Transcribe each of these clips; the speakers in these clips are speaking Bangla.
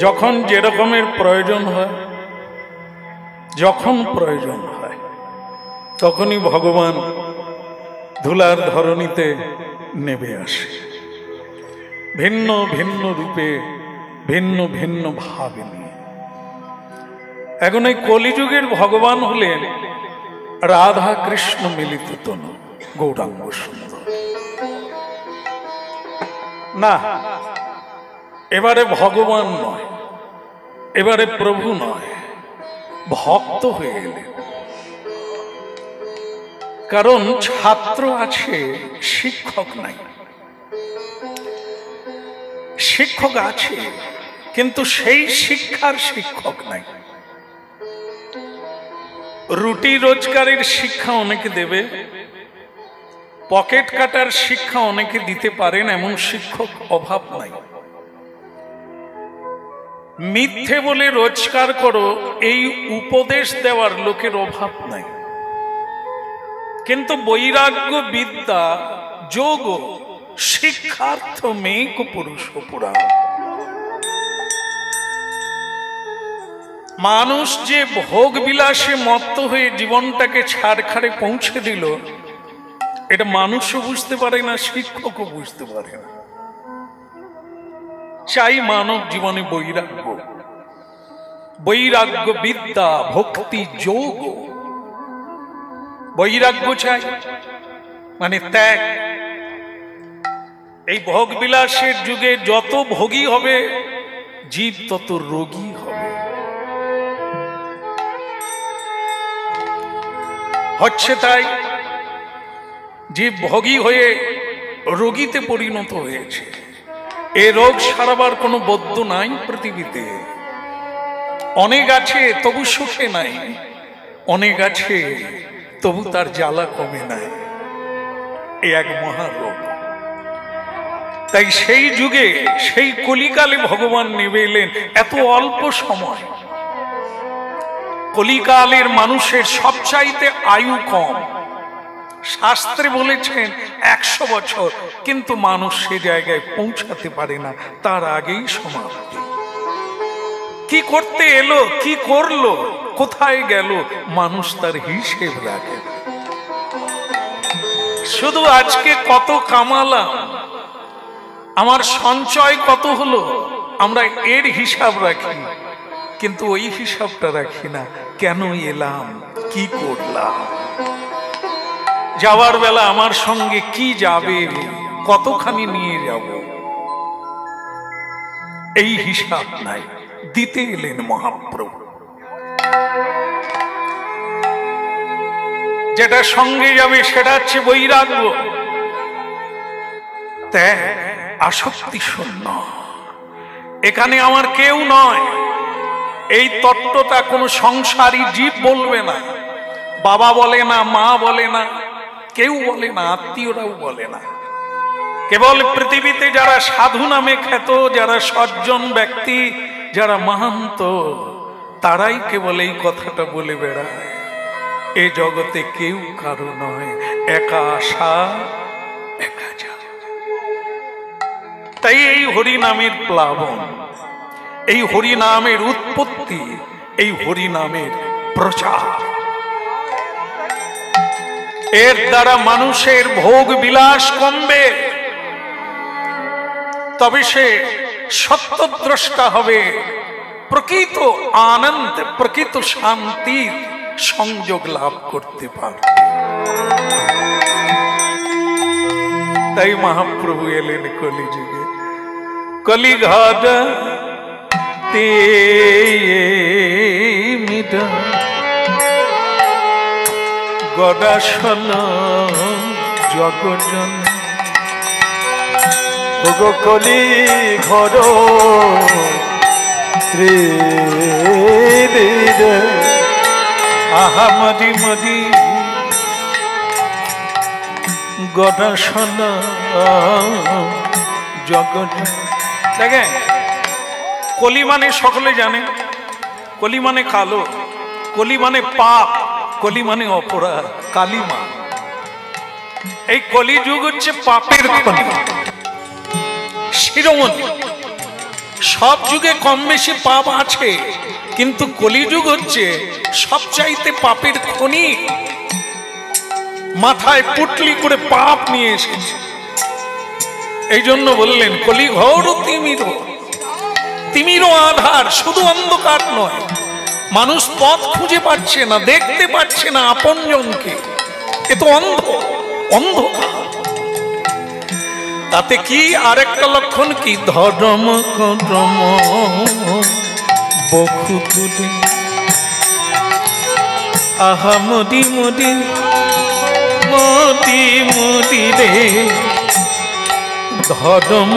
যখন যে রকমের প্রয়োজন হয়, যখন প্রয়োজন হয় তখনই ভগবান ধুলার ধরণীতে নেমে আসে, ভিন্ন ভিন্ন রূপে, ভিন্ন ভিন্ন ভাবে নিয়ে। এখন এই কলিযুগের ভগবান হলেন রাধা কৃষ্ণ মিলিত তনু গৌরাঙ্গ সুন্দর। না, এবারে ভগবান নয়, এবারে প্রভু নয়, ভক্ত হয়ে গেলেন। কারণ ছাত্র আছে, শিক্ষক নাই। শিক্ষক আছে কিন্তু সেই শিক্ষার শিক্ষক নাই। রুটি রোজগারের শিক্ষা অনেকে দেবে, পকেট কাটার শিক্ষা অনেকে দিতে পারেন, এমন শিক্ষক অভাব নাই। মিথ্যে বলে রোজগার করো এই উপদেশ দেওয়ার লোকের অভাব নাই। কিন্তু বৈরাগ্য বিদ্যা যোগ শিক্ষার্থ মেক পুরুষ পুরাণ। মানুষ যে ভোগ বিলাসে মত্ত হয়ে জীবনটাকে ছাড়খাড়ে পৌঁছে দিল, এটা মানুষও বুঝতে পারে না, শিক্ষকও বুঝতে পারে না। চাই মানব জীবনে বৈরাগ্য, বৈরাগ্য বিদ্যা, ভক্তি, যোগ। বৈরাগ্য চাই মানে ত্যাগ। এই ভোগ বিলাসের যুগে যত ভোগী হবে জীব তত রোগী হবে। হচ্ছে তাই, জীব ভোগী হয়ে রোগীতে পরিণত হয়েছে। এ রোগ সারাবার কোনো বৈদ্য নাই পৃথিবীতে। অনেক আছে তবু সুখে নাই, অনেক আছে তবু তার জ্বালা কমে নাই। এ এক মহারোগ। তাই সেই যুগে, সেই কলিকালে ভগবান নেমে এলেন এত অল্প সময়। কলিকালের মানুষের সবচাইতে আয়ু কম। শাস্ত্রে বলেছেন 100 বছর, কিন্তু মানুষ সে জায়গায় পৌঁছাতে পারে না, তার আগেই সমাপ্তি। কি করতে এলো, কি করলো, কোথায় গেল, মানুষ তার হিসেব রাখে। শুধু আজকে কত কামালাম, আমার সঞ্চয় কত হলো, আমরা এর হিসাব রাখি, কিন্তু ওই হিসাবটা রাখি না কেন এলাম, কি করলাম, যাওয়ার বেলা আমার সঙ্গে কি যাবে, কতখানি নিয়ে যাব, এই হিসাব নাই। দিতে এলেন মহাপ্রভু। যেটা সঙ্গে যাবে সেটা হচ্ছে বৈরাগ্য, ত্যাগ, আসক্তি শূন্য। এখানে আমার কেউ নয়, এই তত্ত্বটা কোনো সংসারী জীব বলবে না। বাবা বলে না, মা বলে না, কেউ বলে না, আত্মীয়রাও বলে না। কেবল পৃথিবীতে যারা সাধু নামে খ্যাত, যারা সজ্জন ব্যক্তি, যারা মাহান্ত, তারাই কেবল এই কথাটা বলে বেড়ায়। এ জগতে কেউ কারো নয়, একা আসা একা যাওয়া। তাই এই হরি নামের প্লাবন, এই হরি নামের উৎপত্তি, এই হরি নামের প্রচার, এর দ্বারা মানুষের ভোগ বিলাস কমবে, তবে সে সত্যদ্রষ্টা হবে, প্রকৃত আনন্দ, প্রকৃত শান্তির সংযোগ লাভ করতে পারবে। তাই মহাপ্রভু এলেন কলিযুগে। কলিঘাট তে মিটা গদাসন জগজন, ওগো কলি ঘর আহা মদি মদি গদাসন জগজন। দেখেন, কলি মানে সকলে জানে, কলি মানে কালো, কলি মানে পাপ, কলি মানে অপরাধ, কালিমা। এই কলিযুগ হচ্ছে পাপের খনি, শিরোমণি। সব যুগে কম বেশি পাপ আছে, কিন্তু কলিযুগ হচ্ছে সবচাইতে পাপের খনি। মাথায় পুটলি করে পাপ নিয়ে এসেছে। এই জন্য বললেন কলি ঘোর তিমির, তিমিরও আধার, শুধু অন্ধকার নয়, মানুষ পথ খুঁজে পাচ্ছে না, দেখতে পাচ্ছে না আপনজনকে, এ তো অন্ধকার। তাতে কি আরেকটা লক্ষণ কি, ধর্ম করম বখু তুলে আহা মোদি মোদি মোদি মোদি রে। ধর্ম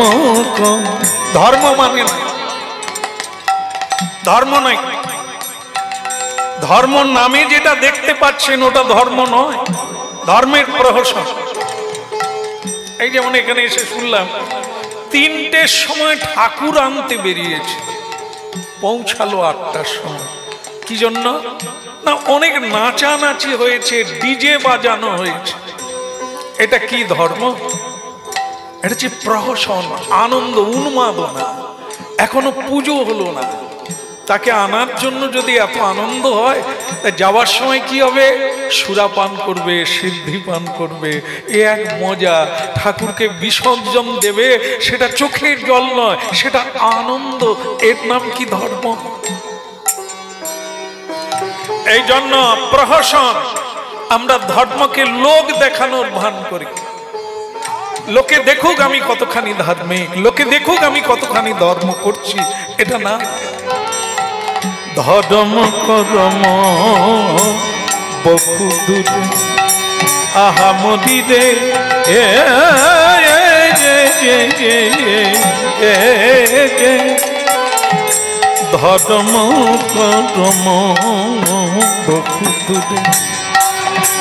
ধর্ম মানে না, ধর্ম নাই, ধর্ম নামে যেটা দেখতে পাচ্ছেন ওটা ধর্ম নয়, ধর্মের প্রহসন। এই যেমন এখানে এসে শুনলাম 3টের সময় ঠাকুর আনতে বেরিয়েছে, পৌঁছালো 8টার সময়। কি জন্য না, অনেক নাচানাচি হয়েছে, ডিজে বাজানো হয়েছে। এটা কি ধর্ম? এটা হচ্ছে প্রহসন, আনন্দ, উন্মাদনা। এখনো পুজো হলো না, তাকে আনার জন্য যদি এত আনন্দ হয়, যাওয়ার সময় কি হবে, সুরাপান করবে, সিদ্ধি পান করবে, এ এক মজা। ঠাকুরকে বিসর্জন দেবে, সেটা চোখের জল নয়, সেটা আনন্দ। এর নাম কি ধর্ম? এই জন্য প্রহসন। আমরা ধর্মকে লোক দেখানোর ভান করি, লোকে দেখুক আমি কতখানি ধার্মিক, লোকে দেখুক আমি কতখানি ধর্ম করছি, এটা না। ধর্ম করম বহু দূরে আহা মোদি রে, ধর্ম করম বহু দূরে।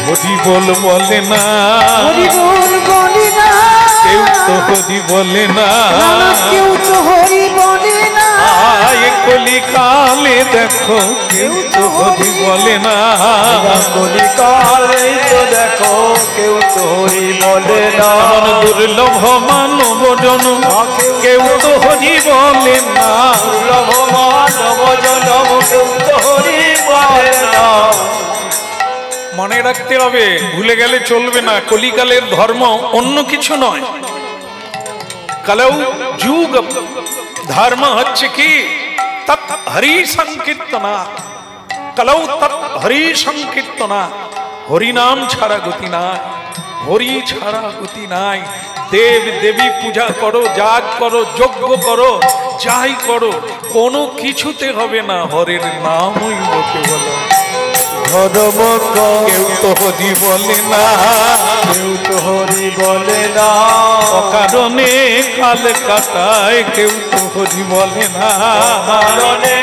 হরি বল বলে না, হরি বল বলে না, কেউ তো হরি বলে না, কেউ তো হরি বলে না। কলিকালে দেখো কেউ তো হরি বলে না, কলিকালে তো দেখো কেউ তো হরি বলে না। দুর্লভ মানব জনম কেউ তো হরি বলে না, দুর্লভ মানব জনম কেউ তো হরি বলে না। মনে রাখতে হবে, ভুলে গেলে চলবে না। কলিকালের ধর্ম অন্য কিছু নয়। কলৌ যুগ ধর্ম হচ্ছে কি, তৎ হরি সংকীর্তনা। কলৌ তৎ হরি সংকীর্তনা। হরিনাম ছাড়া গতি নাই, হরি ছাড়া গতি নাই। দেব দেবী পূজা করো, যাগ করো, যজ্ঞ করো, যাই করো, কোনো কিছুতে হবে না হরের নামই লোকে বলো। ধর্ম কেউ তো হরি বলে না, কেউ তো হরি বলে না। অকারণে কাল কাটায় কেউ তো হরি বলে না, কারণে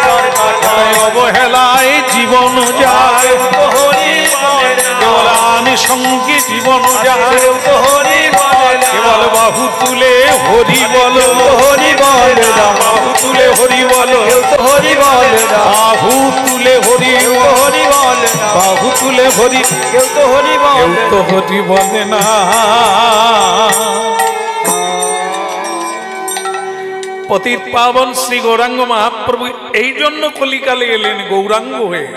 কাল কাটায় অবহেলায় জীবন যায়, হরি বলে না। কেবলান সঙ্গে জীবন যায়, কেউ তো হরি বলে না। কেবল বাহু তুলে হরি বলো, হরি বলে না। বাহু তুলে হরি বলো, কেউ তো হরি বলে না। বাহু তুলে হরি, হরি বলে না। বাহু তুলে হরি, কেউ তো হরি কেউ বলে তো হরি বলে না। পতিত পাবন শ্রী গৌরাঙ্গ মহাপ্রভু এই জন্য কলিকালে এলেন গৌরাঙ্গ হয়ে,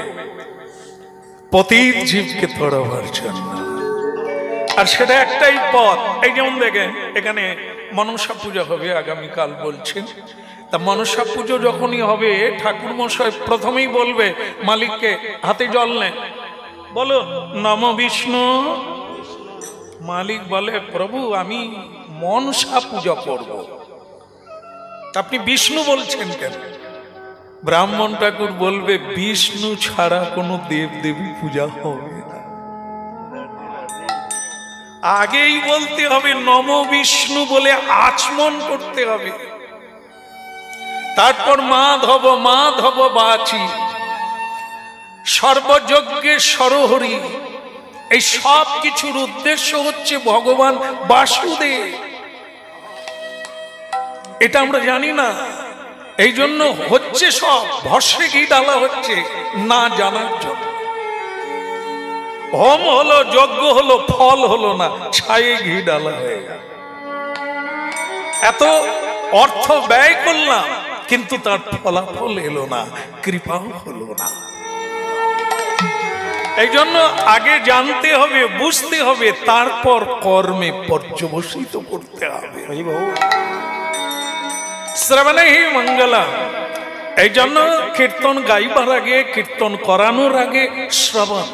পতিত জীবকে তড়াবার জন্য। আর সেটা একটাই পথ। এই যেমন দেখেন এখানে মনসা পূজা হবে আগামীকাল বলছেন, তা মনসা পুজো যখনই হবে ঠাকুর মশাই প্রথমেই বলবে মালিককে, হাতে জল নেন, বলো নম বিষ্ণু। মালিক বলে প্রভু আমি মনসা পূজা করব, আপনি বিষ্ণু বলছেন কেন? ব্রাহ্মণ ঠাকুর বলবে বিষ্ণু ছাড়া কোনো দেব দেবী পূজা হবে না। আগেই বলতে হবে নম বিষ্ণু বলে আচমন করতে হবে, তারপর মাধব মাধব বাচি, সর্বযজ্ঞের সরহরি। এই সব কিছুর উদ্দেশ্য হচ্ছে ভগবান বাসুদেব। এটা আমরা জানি না, এই জন্য হচ্ছে সব ভস্মে ঘি ডালা হচ্ছে না জানার জন্য। হোম হলো, যজ্ঞ হলো, ফল হলো না, ছায়ে ঘি ডালা হয়ে গেল। এত অর্থ ব্যয় করলাম, কিন্তু তার ফলাফল এলো না, কৃপাও হলো না। এই জন্য আগে জানতে হবে, বুঝতে হবে, তারপর কর্মে পর্যবসিত করতে হবে। শ্রবণে মঙ্গলা। এই জন্য কীর্তন গাইবার আগে, কীর্তন করানোর আগে শ্রবণ,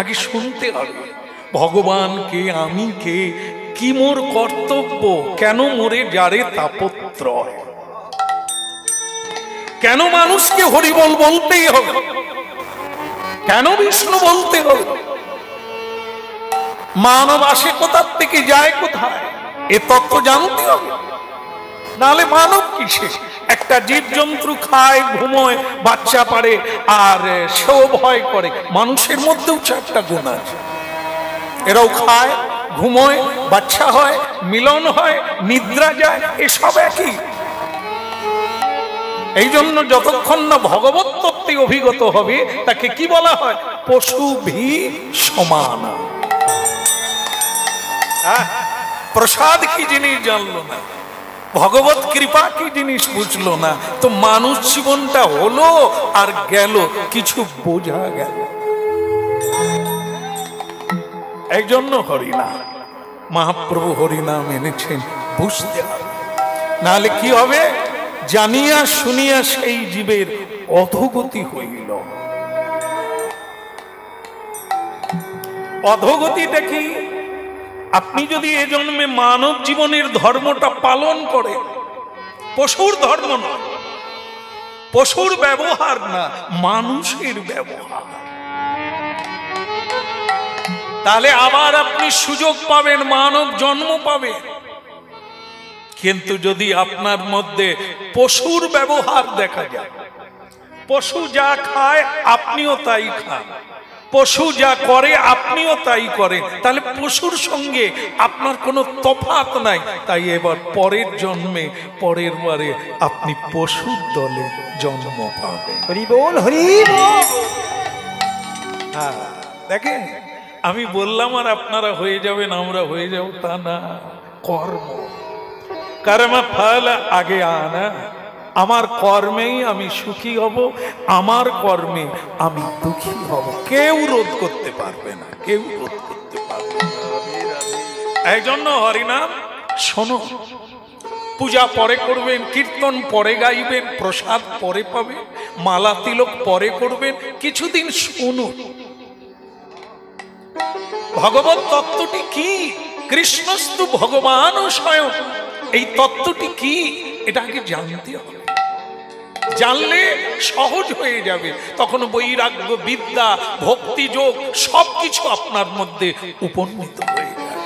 আগে শুনতে হবে। ভগবান কে, আমি কে, কি মোর কর্তব্য, কেন মোরে যারে তাপত্রয়, কেন মানুষকে হরিবল বলতেই হবে, কেন বিষ্ণু বলতে হবে, মানব আসে কোথার থেকে যায় কোথায়, এ তত্ত্ব জানতে হবে। নাহলে মানব কিসে? একটা জীবজন্তু খায়, ঘুমোয়, বাচ্চা পারে, আর সেও ভয় করে। মানুষের মধ্যেও চারটা গুণ আছে, এরাও খায়, ঘুমোয়, বাচ্চা হয়, মিলন হয়, নিদ্রা যায়, এসব একই। এই জন্য যতক্ষণ না ভগবত তত্ত্বে অভিগত হবে তাকে কি বলা হয়? পশু ভি সমান। প্রসাদ কি জিনিস জানলো না, ভগবত কৃপা কি জিনিস বুঝলো না, তো মানুষ জীবনটা হলো আর গেল, কিছু বোঝা গেল। এই জন্য হরিনাম, মহাপ্রভু হরিনাম এনেছেন, বুঝতে হবে। নাহলে কি হবে? জানিয়া শুনিয়া সেই জীবের অধোগতি হইল। অধোগতিটা কি? আপনি যদি এ জন্মে মানব জীবনের ধর্মটা পালন করেন, পশুর ধর্ম না, পশুর ব্যবহার না, মানুষের ব্যবহার, তাহলে আবার আপনি সুযোগ পাবেন, মানব জন্ম পাবেন। কিন্তু যদি আপনার মধ্যে পশুর ব্যবহার দেখা যায়, পশু যা খায় আপনিও তাই খান, পশু যা করে আপনিও তাই করেন, তাহলে পশুর সঙ্গে আপনার কোনো তফাৎ নাই। তাই এবার পরের জন্মে, পরের বারে আপনি পশুর দলে জন্ম পাবেন। হরি বল, হরি বল। হ্যাঁ, দেখেন, আমি বললাম আর আপনারা হয়ে যাবেন, আমরা হয়ে যাব তা না। কর্ম, কর্ম ফল আগে আনা। আমার কর্মেই আমি সুখী হব, আমার কর্মে আমি দুঃখী হব। কেউ রোধ করতে পারবে না, কেউ রোধ করতে পারবে না। এই জন্য হরিনাম শোনো, পূজা পরে করবেন, কীর্তন পরে গাইবেন, প্রসাদ পরে পাবেন, মালা তিলক পরে করবেন, কিছুদিন শুনুন ভগবত তত্ত্বটি কি। কৃষ্ণস্তু ভগবান স্বয়ং, এই তত্ত্বটি কি এটা আগে জানতে হবে। জানলে সহজ হয়ে যাবে, তখন বৈরাগ্য, বিদ্যা, ভক্তি যোগ সবকিছু আপনার মধ্যে উপনীত হয়ে যাবে।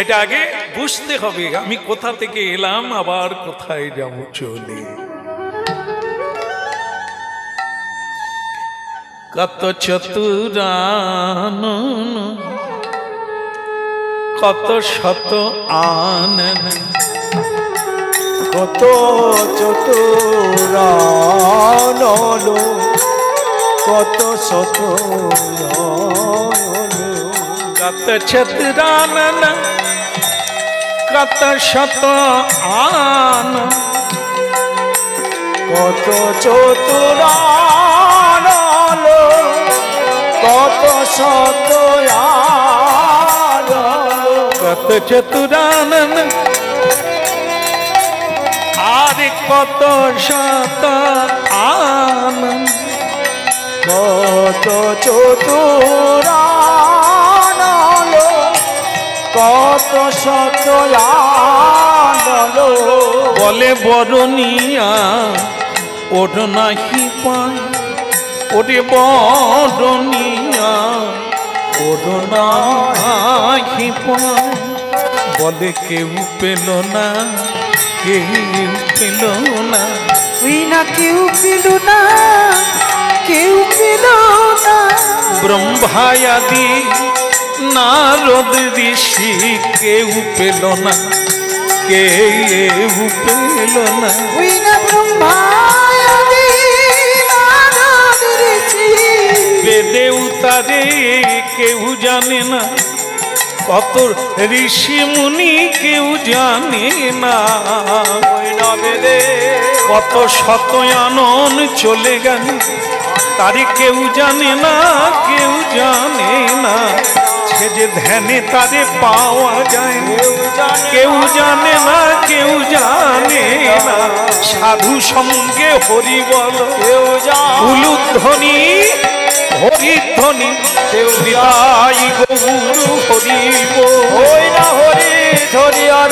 এটা আগে বুঝতে হবে, আমি কোথা থেকে এলাম, আবার কোথায় যাব চলে। কত চতুরান, কত শত আনন, কত চতুরান, কত শত কত চতুরান, কত শত আন, কত চতুরান, কত শত কত চতুরান, আর কত শত আন, কত চতুরান, কত শত বলে বরণিয়া ওঠ নাহি পায়, ওরে বরণিয়া ওঠ নাহি পায়। বলে কেউ পেল না, কেউ পেল না, ওই না কেউ পেল না, কেউ পেল না। ব্রহ্মায়াদি নারদ ঋষি কেউ পেল না, কেউ পেল না। ওই না ব্রহ্মায়াদি নারদ ঋষি, বেদেও তারে কেউ জানে না, কত ঋষি মুনি কেউ জানে না, কত শতয়ানন চলে গেল তারে কেউ জানে না, কেউ জানে না। সে যে ধ্যানে তারে পাওয়া যায় কেউ জানে না, কেউ জানে না। সাধু সঙ্গে হরি বল উলুধ্বনি হরিধ্বনি হৃদয় গৌর হরি ওই না হরি ধরি আর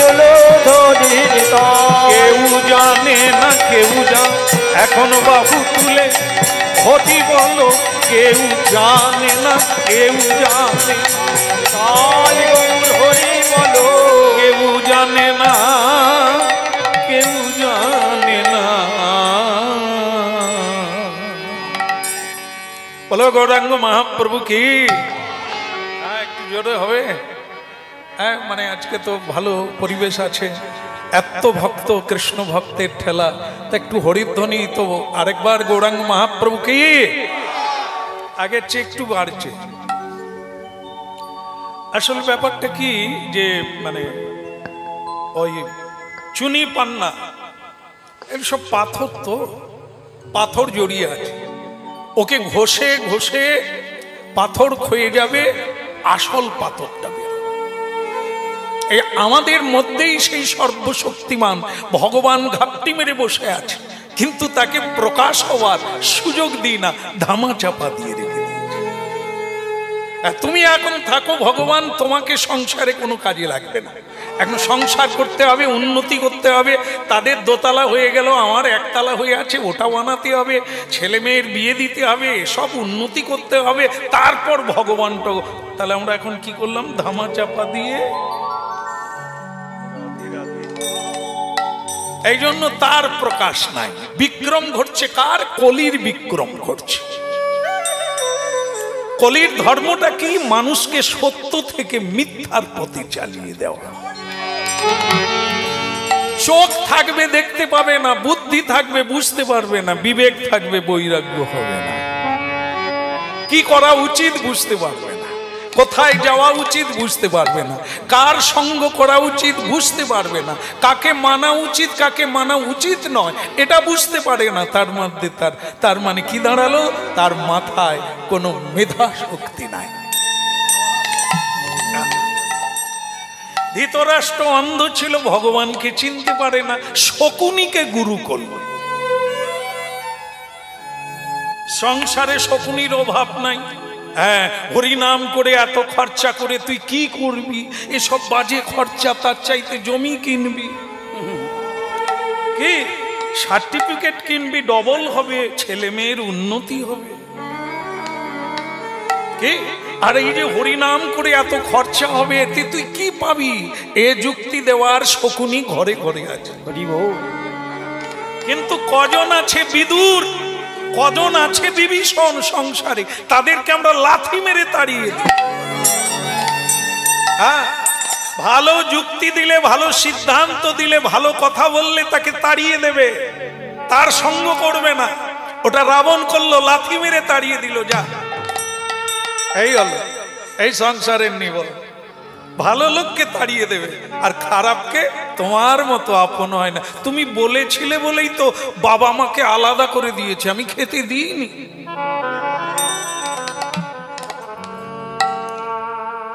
ধরি কেউ জানে না, কেউ জানে। এখন বাবু তুলে হরি বলো, কেউ জানে না, কেউ জানে তাই গৌর হরি বলো, কেউ জানে না, কেউ জানে না। বলো গৌরাঙ্গ মহাপ্রভু কি। একটু জোরে হবে। মানে আজকে তো ভালো পরিবেশ আছে, এত ভক্ত, কৃষ্ণ ভক্তের ঠেলা, তা একটু হরিধ্বনি তো আরেকবার গৌরাঙ্গ মহাপ্রভু কি। আগের চেয়ে একটু বাড়ছে। আসল ব্যাপারটা কি যে মানে ওই চুনি পান্না এসব পাথর, তো পাথর জড়িয়ে আছে, ওকে ঘষে ঘষে পাথর ক্ষয়ে যাবে, আসল পাথরটা বেরোবে। এই আমাদের মধ্যেই সেই সর্বশক্তিমান ভগবান ঘাপটি মেরে বসে আছে, কিন্তু তাকে প্রকাশ হওয়ার সুযোগ দিই না, ধামা চাপা দিয়ে রেখে দিয়েছে। তুমি এখন থাকো, ভগবান তোমাকে সংসারে কোনো কাজে লাগবে না। এখন সংসার করতে হবে, উন্নতি করতে হবে। তাদের দোতলা হয়ে গেল, আমার একতলা হয়ে আছে, ওটা বানাতে হবে, ছেলে মেয়ের বিয়ে দিতে হবে, সব উন্নতি করতে হবে, তারপর ভগবানটা। তাহলে আমরা এখন কি করলাম? ধামা চাপা দিয়ে। এই জন্য তার প্রকাশ নাই। বিক্রম ঘটছে কার? কলির বিক্রম ঘটছে। কলির ধর্মটা কি? মানুষকে সত্য থেকে মিথ্যার পথে চালিয়ে দেওয়া। চোখ থাকবে দেখতে পাবে না, বুদ্ধি থাকবে বুঝতে পারবে না, বিবেক থাকবে বৈরাগ্য হবে না, কি করা উচিত বুঝতে পারবে না, কোথায় যাওয়া উচিত বুঝতে পারবে না, কার সঙ্গ করা উচিত বুঝতে পারবে না, কাকে মানা উচিত কাকে মানা উচিত নয় এটা বুঝতে পারে না। তার মধ্যে তার মানে কি দাঁড়ালো? তার মাথায় কোনো মেধা শক্তি নাই। ধৃতরাষ্ট্র অন্ধ ছিল, ভগবানকে চিনতে পারে না, শকুনিকে গুরু করল। সংসারে শকুনির অভাব নাই। হ্যাঁ, হরিনাম করে এত খরচা করে তুই কি করবি? এসব বাজে খরচা, তার চাইতে জমি কিনবি, কি সার্টিফিকেট কিনবি, ডবল হবে, ছেলে মেয়ের উন্নতি হবে। কি আর এই যে হরিনাম করে এত খরচা হবে, এতে তুই কি পাবি? এ যুক্তি দেওয়ার শকুনি ঘরে ঘরে আছে। কিন্তু কজন আছে বিদুর, কজন আছে বিভীষণ সংসারে, তাদেরকে আমরা লাথি মেরে তাড়িয়ে দিই। হ্যাঁ, ভালো যুক্তি দিলে, ভালো সিদ্ধান্ত দিলে, ভালো কথা বললে তাকে তাড়িয়ে দেবে, তার সঙ্গ করবে না। ওটা রাবণ করলো, লাথি মেরে তাড়িয়ে দিল। যা, এই হলো এই সংসারের নিয়ম। ভালো লোককে তাড়িয়ে দেবে, আর খারাপকে তোমার মতো আপন হয় না। তুমি বলেছিলে বলেই তো বাবা মাকে আলাদা করে দিয়েছে, আমি খেতে দিইনি।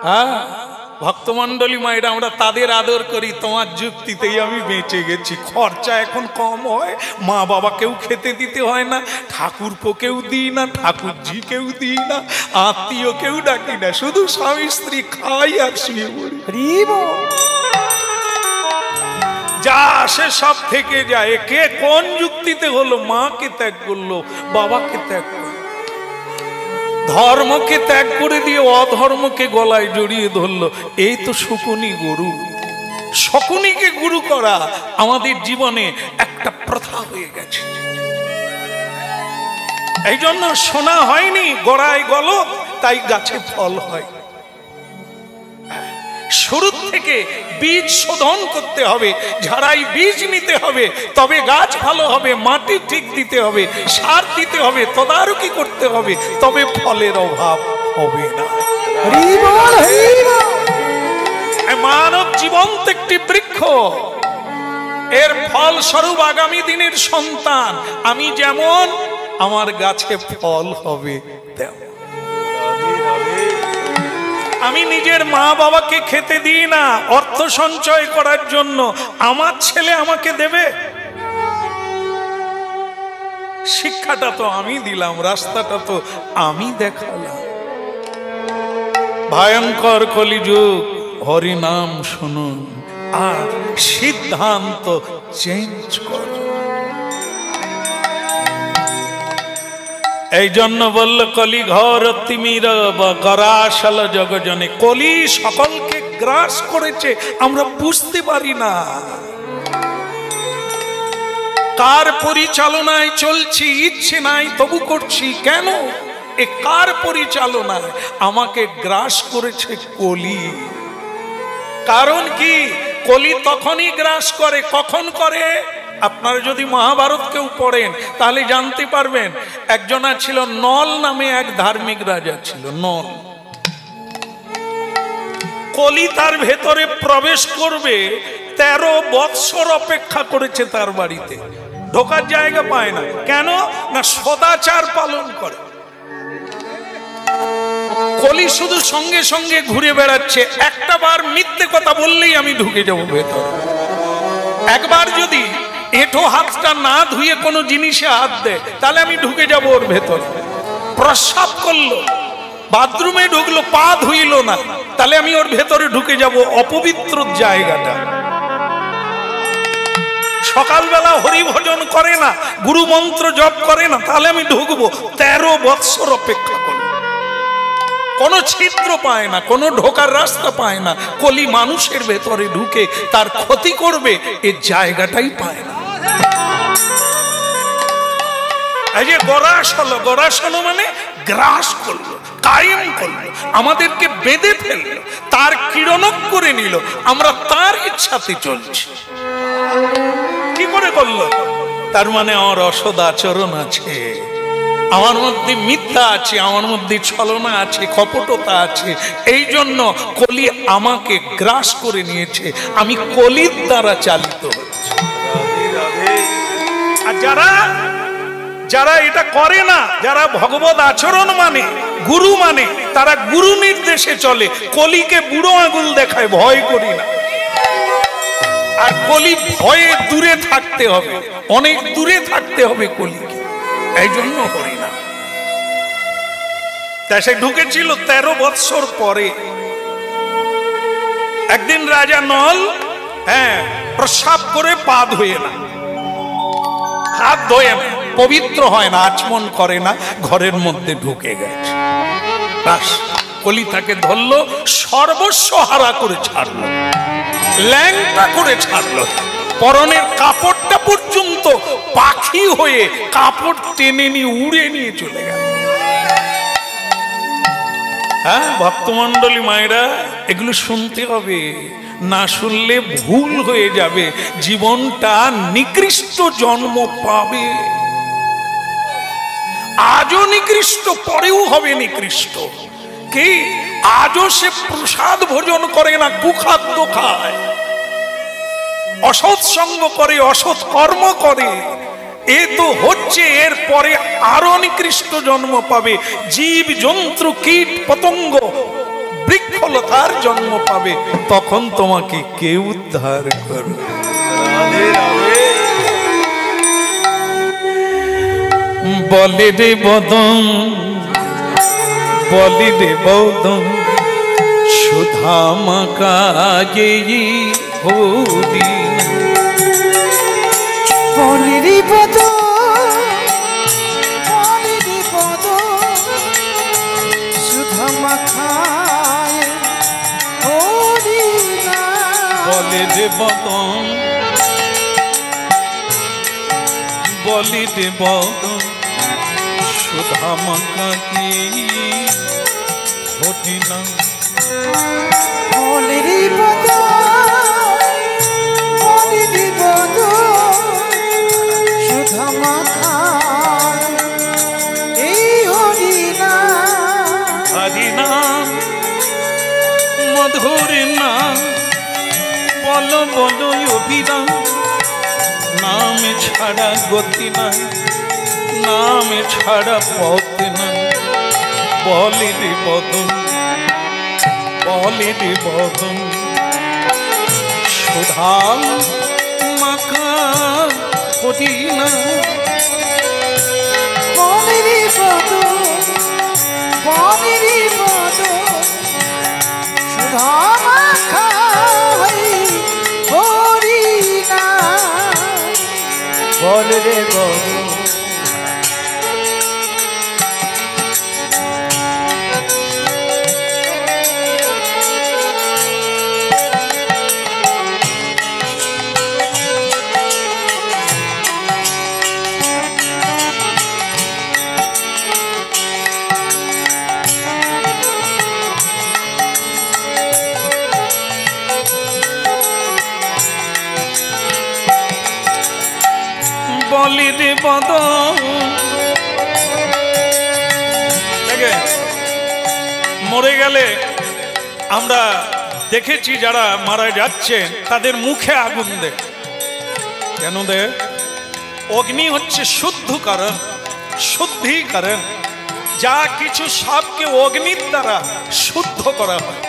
হ্যাঁ, ভক্তমন্ডলী মায়েরা, আমরা তাদের আদর করি, তোমার যুক্তিতেই আমি বেঁচে গেছি। খরচা এখন কম হয়, মা বাবাকেও খেতে দিতে হয় না, ঠাকুরপোকেও দিই না, ঠাকুরজিকেও দিই না, আত্মীয় কেউ ডাকি না, শুধু স্বামী স্ত্রী খাই আর শুয়ে পড়ি। যা আসে সব থেকে যায়। কে কোন যুক্তিতে হলো? মাকে ত্যাগ করলো, বাবাকে ত্যাগ করলো, ধর্মকে ত্যাগ করে দিয়ে অধর্মকে গলায় জড়িয়ে ধরলো। এই তো শকুনি গরু। শকুনিকে গুরু করা আমাদের জীবনে একটা প্রথা হয়ে গেছে। এই জন্য শোনা হয়নি গোড়ায় গলদ, তাই গাছে ফল হয়। শুরু থেকে বীজ শোধন করতে হবে, ঝাড়াই বীজ নিতে হবে, তবে গাছ ভালো হবে। মাটি ঠিক দিতে হবে, সার দিতে হবে, তদারকি করতে হবে, তবে ফলের অভাব হবে না। মানব জীবন্ত একটি বৃক্ষ, এর ফল স্বরূপ আগামী দিনের সন্তান। আমি যেমন, আমার গাছে ফল হবে তেমন। আমি নিজের মা বাবাকে খেতে দিই না অর্থ সঞ্চয় করার জন্য, আমার ছেলে আমাকে দেবে। শিক্ষাটা তো আমি দিলাম, রাস্তাটা তো আমি দেখালাম। ভয়ঙ্কর কলিযুগ, হরি নাম শুনুন আর সিদ্ধান্ত চেঞ্জ কর। এই জন্য বলল কলি ঘর তিমির গরাশাল জগজনে। কলি সকলকে গ্রাস করেছে, আমরা বুঝতে পারি না। কার পরিচালনায় চলছি, ইচ্ছে নাই তবু করছি কেন? এ কার পরিচালনায়? আমাকে গ্রাস করেছে কলি। কারণ কি? কলি তখনই গ্রাস করে, কখন করে? আপনারা যদি মহাভারত কেউ পড়েন তাহলে জানতে পারবেন। একজনা ছিল নল নামে, এক ধার্মিক রাজা ছিল নল। কলি তার ভেতরে প্রবেশ করবে, 13 বৎসর অপেক্ষা করেছে তার বাড়িতে, ঢোকার জায়গা পায় না। কেন না? সদাচার পালন করে। কলি শুধু সঙ্গে সঙ্গে ঘুরে বেড়াচ্ছে। একটা বার মিথ্যে কথা বললেই আমি ঢুকে যাব ভেতরে। একবার যদি এঁঠো হাতটা না ধুয়ে কোনো জিনিসে হাত দেয় তাহলে আমি ঢুকে যাব ওর ভেতর। প্রস্রাব করলো, বাথরুমে ঢুকলো, পা ধুইল না, তাহলে আমি ওর ভেতরে ঢুকে যাব, অপবিত্র জায়গাটা। সকালবেলা হরি ভজন করে না, গুরু মন্ত্র জপ করে না, তাহলে আমি ঢুকবো। 13 বৎসর অপেক্ষা করব, কোনো ছিদ্র পায় না, কোনো ঢোকার রাস্তা পায় না। কলি মানুষের ভেতরে ঢুকে তার ক্ষতি করবে, এর জায়গাটাই পায় না। এই যে গরাস হলো, গরাস হলো মানে গ্রাস করলো, কায়েম করলো, আমাদেরকে বেঁধে ফেললো, তার কিরণক করে নিল, আমরা তার ইচ্ছাতে চলছি। কি করে করলো? তার মানে আমার অসৎ আচরণ আছে, আমার মধ্যে মিথ্যা আছে, আমার মধ্যে ছলনা আছে, কপটতা আছে। এই জন্য কলি আমাকে গ্রাস করে নিয়েছে, আমি কলির দ্বারা চালিত হচ্ছি। আর যারা এটা করে না, যারা ভগবত আচরণ মানে, গুরু মানে, তারা গুরু নির্দেশে চলে। কলিকে বুড়ো আঙুল দেখায়, ভয় করি না। আর কলি ভয়ে দূরে থাকতে হবে, অনেক দূরে থাকতে হবে কলিকে। এই জন্য করি না। তাই সে ঢুকেছিল 13 বৎসর পরে। একদিন রাজা নল প্রস্রাব করে পা ধোয়ে না, হাত ধোয়ে না, পবিত্র হয় না, আচমন করে না, ঘরের মধ্যে ঢুকে গেছে। কলি তাকে ধরলো, সর্বস্ব হারা করে ছাড়লো, ল্যাংটা করে ছাড়লো। পরনের কাপড়টা পর্যন্ত পাখি হয়ে কাপড় টেনে নিয়ে উড়ে নিয়ে চলে গেল। হ্যাঁ ভক্তমন্ডলী মায়েরা, এগুলো শুনতে হবে, না শুনলে ভুল হয়ে যাবে, জীবনটা নিকৃষ্ট জন্ম পাবে। আজও নিকৃষ্ট, পরেও হবে নিকৃষ্ট। কি? আজও সে প্রসাদ ভোজন করে না, কুখাদ্য খায়, অসৎ সঙ্গ করে, অসৎ কর্ম করে। এ তো হচ্ছে, এর পরে আরো নিকৃষ্ট জন্ম পাবে। জীব জন্তু কীট পতঙ্গ বৃক্ষলতার জন্ম পাবে। তখন তোমাকে কে উদ্ধার করবে? বলে রে বদন, বলে রে বদন, সুধা মাকাগে হরি। বলে রে বদন, বলে রে বদন, সুধা মাখায় হরি নাম। বলে রে বদন, বলে রে বদন, সুধা মাকাগে হরি নাম। বলে রে বদন, বলে রে বদন, সুধা মাখায় এই হরি নাম। হরি নাম মধুর নাম, নামে ছাড়া গতি নাই, নামে ছাড়া পথ নাই। বলে রে বদন, বলে রে বদন, সুধা মাখা হরি না। বলে রে বদন, বলে রে বদন, সুধা মাখা হরি না। বল রে বদন, বলি রে বদন। মরে গেলে আমরা দেখেছি যারা মারা যাচ্ছেন তাদের মুখে আগুন দেয়। কেন দেয়? অগ্নি হচ্ছে শুদ্ধকরণ, শুদ্ধিকরণ। যা কিছু সবকে অগ্নির দ্বারা শুদ্ধ করা হয়।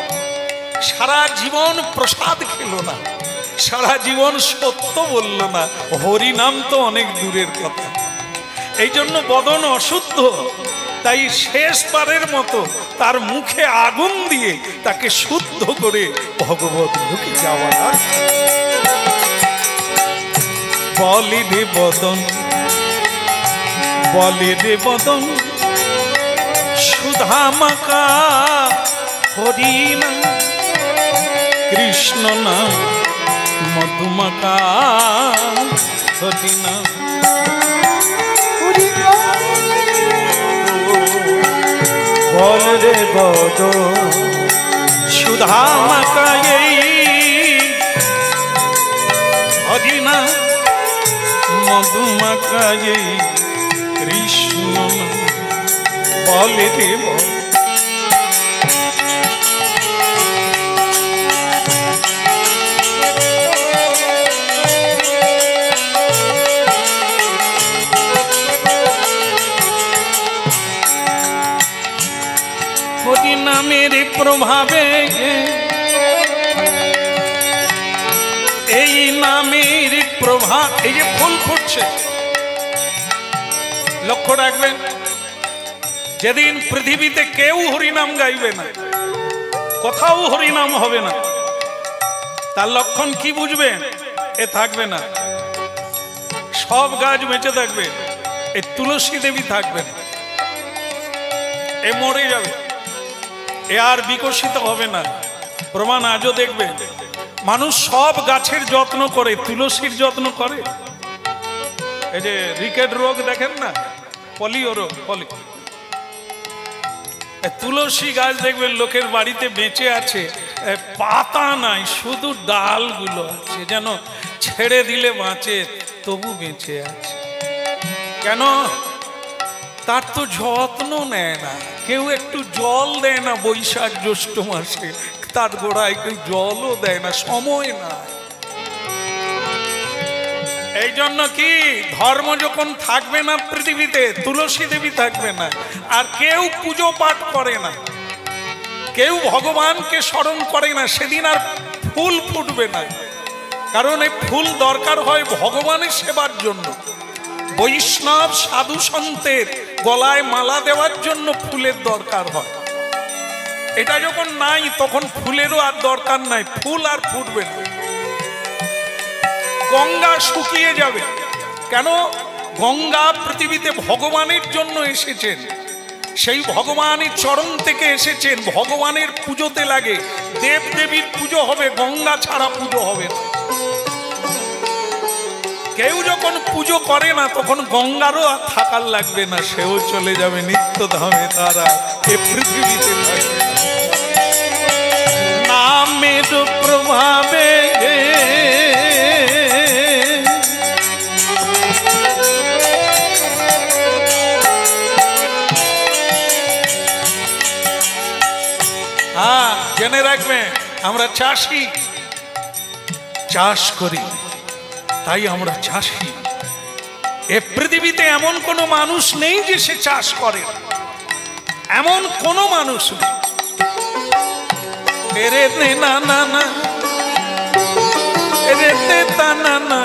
সারা জীবন প্রসাদ খেল না, সারা জীবন সত্য বলল না, হরি নাম তো অনেক দূরের কথা। এই জন্য বদন অশুদ্ধ। তাই শেষবারের মতো তার মুখে আগুন দিয়ে তাকে শুদ্ধ করে ভগবত লোকে যাওয়া। বলে রে বদন, বলে রে বদন, সুধা মাখা হরি না। কৃষ্ণ না মধুমাখা হরি না। বল রে বদন, সুধা মাখা হরি না, মধুমাখা কৃষ্ণ না। বলে রে বদন। হরি নামের প্রভাবে, এই নামের প্রভাব, এই যে ফুল ফুটছে লক্ষ্য রাখবেন। যেদিন পৃথিবীতে কেউ হরিনাম গাইবে না, কোথাও হরিনাম হবে না, তার লক্ষণ কি বুঝবেন? এ থাকবে না, সব গাছ বেঁচে থাকবে, এই তুলসী দেবী থাকবে না, এ মরে যাবে, এ আর বিকশিত হবে না। প্রমাণ আজও দেখবেন, মানুষ সব গাছের যত্ন করে, তুলসীর যত্ন করে। এই যে রিকেট রোগ দেখেন না, পলিও রোগ, পলি, তুলসী গাছ দেখবেন লোকের বাড়িতে বেঁচে আছে, পাতা নাই, শুধু ডালগুলো আছে, যেন ছেড়ে দিলে বাঁচে, তবু বেঁচে আছে। কেন? তার তো যত্ন নেয় না কেউ, একটু জল দেয় না বৈশাখ জ্যৈষ্ঠ মাসে, তার গোড়ায় কেউ জলও দেয় না, সময় না। এই জন্য কি ধর্ম যখন থাকবে না পৃথিবীতে, তুলসী দেবী থাকবে না, আর কেউ পুজো পাঠ করে না, কেউ ভগবানকে স্মরণ করে না, সেদিন আর ফুল ফুটবে না। কারণ এই ফুল দরকার হয় ভগবানের সেবার জন্য। বৈষ্ণব সাধু সন্তের গলায় মালা দেওয়ার জন্য ফুলের দরকার হয়। এটা যখন নাই তখন ফুলেরও আর দরকার নাই, ফুল আর ফুটবে না। গঙ্গা শুকিয়ে যাবে। কেন? গঙ্গা পৃথিবীতে ভগবানের জন্য এসেছেন, সেই ভগবানের চরণ থেকে এসেছেন, ভগবানের পুজোতে লাগে, দেব দেবীর পুজো হবে, গঙ্গা ছাড়া পুজো হবে না। কেউ যখন পুজো করে না তখন গঙ্গারও আর থাকার লাগবে না, সেও চলে যাবে নিত্যধামে, তারা এ পৃথিবীতে থাকবে। নামের প্রভাবে জেনে রাখবেন, আমরা চাষি, চাষ করি, তাই আমরা চাষি। এ পৃথিবীতে এমন কোনো মানুষ নেই যে সে চাষ করে, এমন কোনো মানুষ নেই। না না না, না,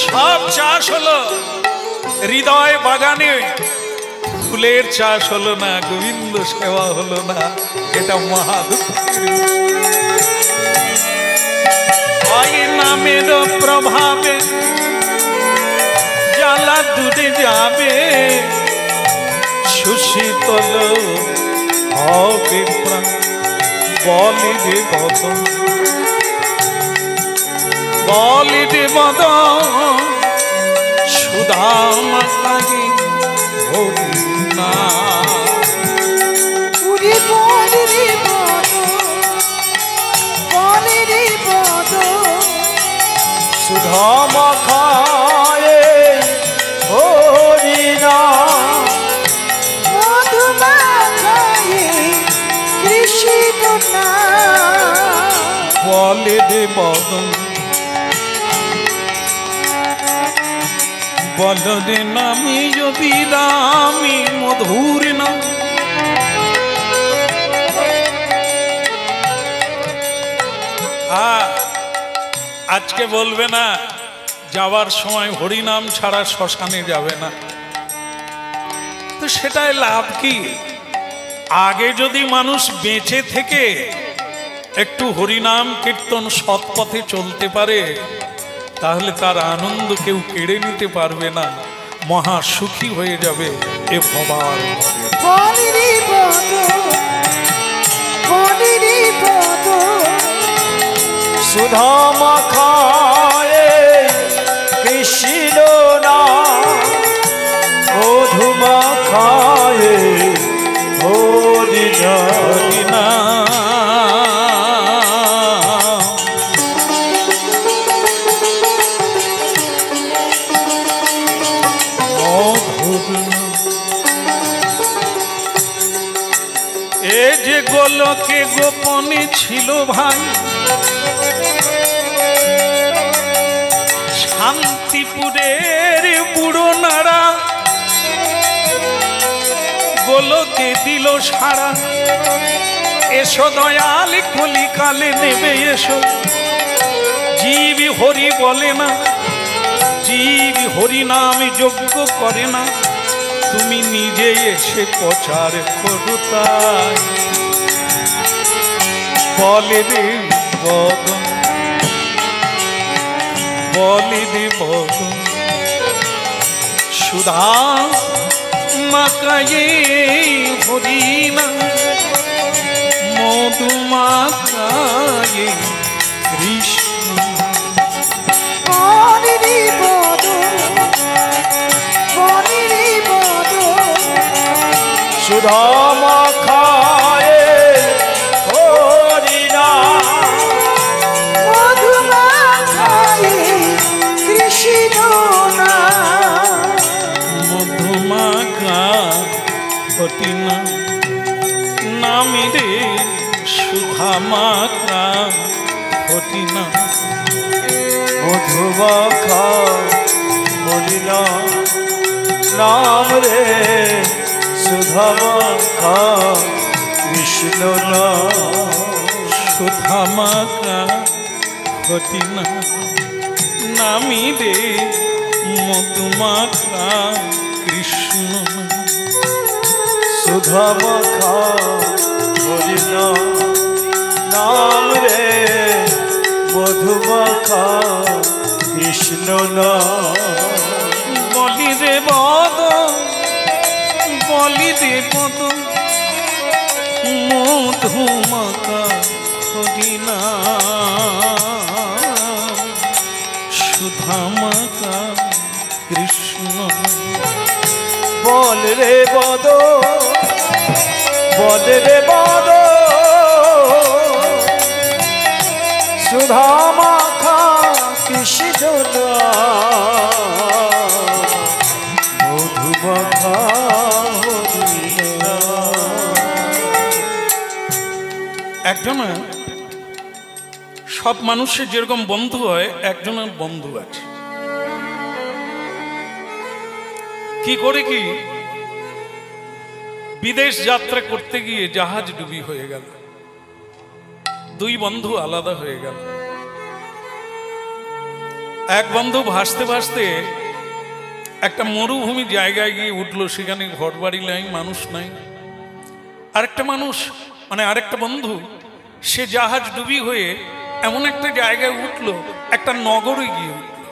সব চাষ হলো, হৃদয় বাগানে ফুলের চাষ হলো না, গোবিন্দ সেবা হলো না, এটা মহা দুঃখের। নামের প্রভাবে জ্বালা দূরে যাবে, সুশীতল হবে প্রাণ, বলিবে বদন, বলিবে বদন, সুধা মাখাই হরি না। উড়ে বলিরে বদন, বলিরে বদন, সুধা মাখায় হরি না, মধু মাখায়ে কৃষ্ণ না। বলিবে বদন, বলরে নামি যদি রামি মধুর না। আজকে বলবে না যাওয়ার সময় হরিনাম ছাড়া শ্মশানে যাবে না, তো সেটাই লাভ কি? আগে যদি মানুষ বেঁচে থেকে একটু হরিনাম কীর্তন সৎ পথে চলতে পারে, তাহলে তার আনন্দ কেউ কেড়ে নিতে পারবে না, মহা সুখী হয়ে যাবে এ ভবার। বলিরে বদন, বলিরে বদন, সুধা মাখায় কৃষ্ণ না, মধু মাখায় হরি না। এ যে গোলকে গোপনে ছিল ভাই, শান্তিপুরের বুড়ো নাড়া, গোলকে দিল সারা। এসো দয়াল কলিকালে নেবে এসো, জীব হরি বলে না, জীব হরি নাম যোগ্য করে না, তুমি নিজে এসে প্রচার করো তাই। বলে রে বদন, বলে রে বদন, সুধা মাকায়ে হরি না, মধু মাকায়ে কৃষ্ণ। বলিরে বদন, বলিরে বদন, সুধা মাখায় হরি না, মধু মাখায়ে কৃষ্ণ না। মধুমাখা হতি না, নামি রে সুধা মাখা হতি না। মধু মাখা হরি না, নাম রে সুধা মাখা কৃষ্ণ না। সুধা মাখা হতি না, নামি রে মধুমাখা কৃষ্ণ না। সুধা মাখা হরি না, নাম রে মধু মাখা কৃষ্ণ না। বলি রে বদন, বলি রে বদন, মধুমাখা হরি না, সুধা মাখা কৃষ্ণ। বল রে বদ, বল রে বদ, সুধা মাখা কৃষ্ণ না, মধু মাখা হরি না। একজন সব মানুষের যেরকম বন্ধু হয়, একজনের বন্ধু আছে। কি করে কি বিদেশ যাত্রা করতে গিয়ে জাহাজ ডুবি হয়ে গেল, দুই বন্ধু আলাদা হয়ে গেল। এক বন্ধু ভাসতে ভাসতে একটা মরুভূমি জায়গায় গিয়ে উঠলো, সেখানে ঘর বাড়ি নাই, মানুষ নাই। আরেকটা মানুষ মানে আরেকটা বন্ধু, সে জাহাজ ডুবি হয়ে এমন একটা জায়গায় উঠলো, একটা নগরে গিয়ে উঠল।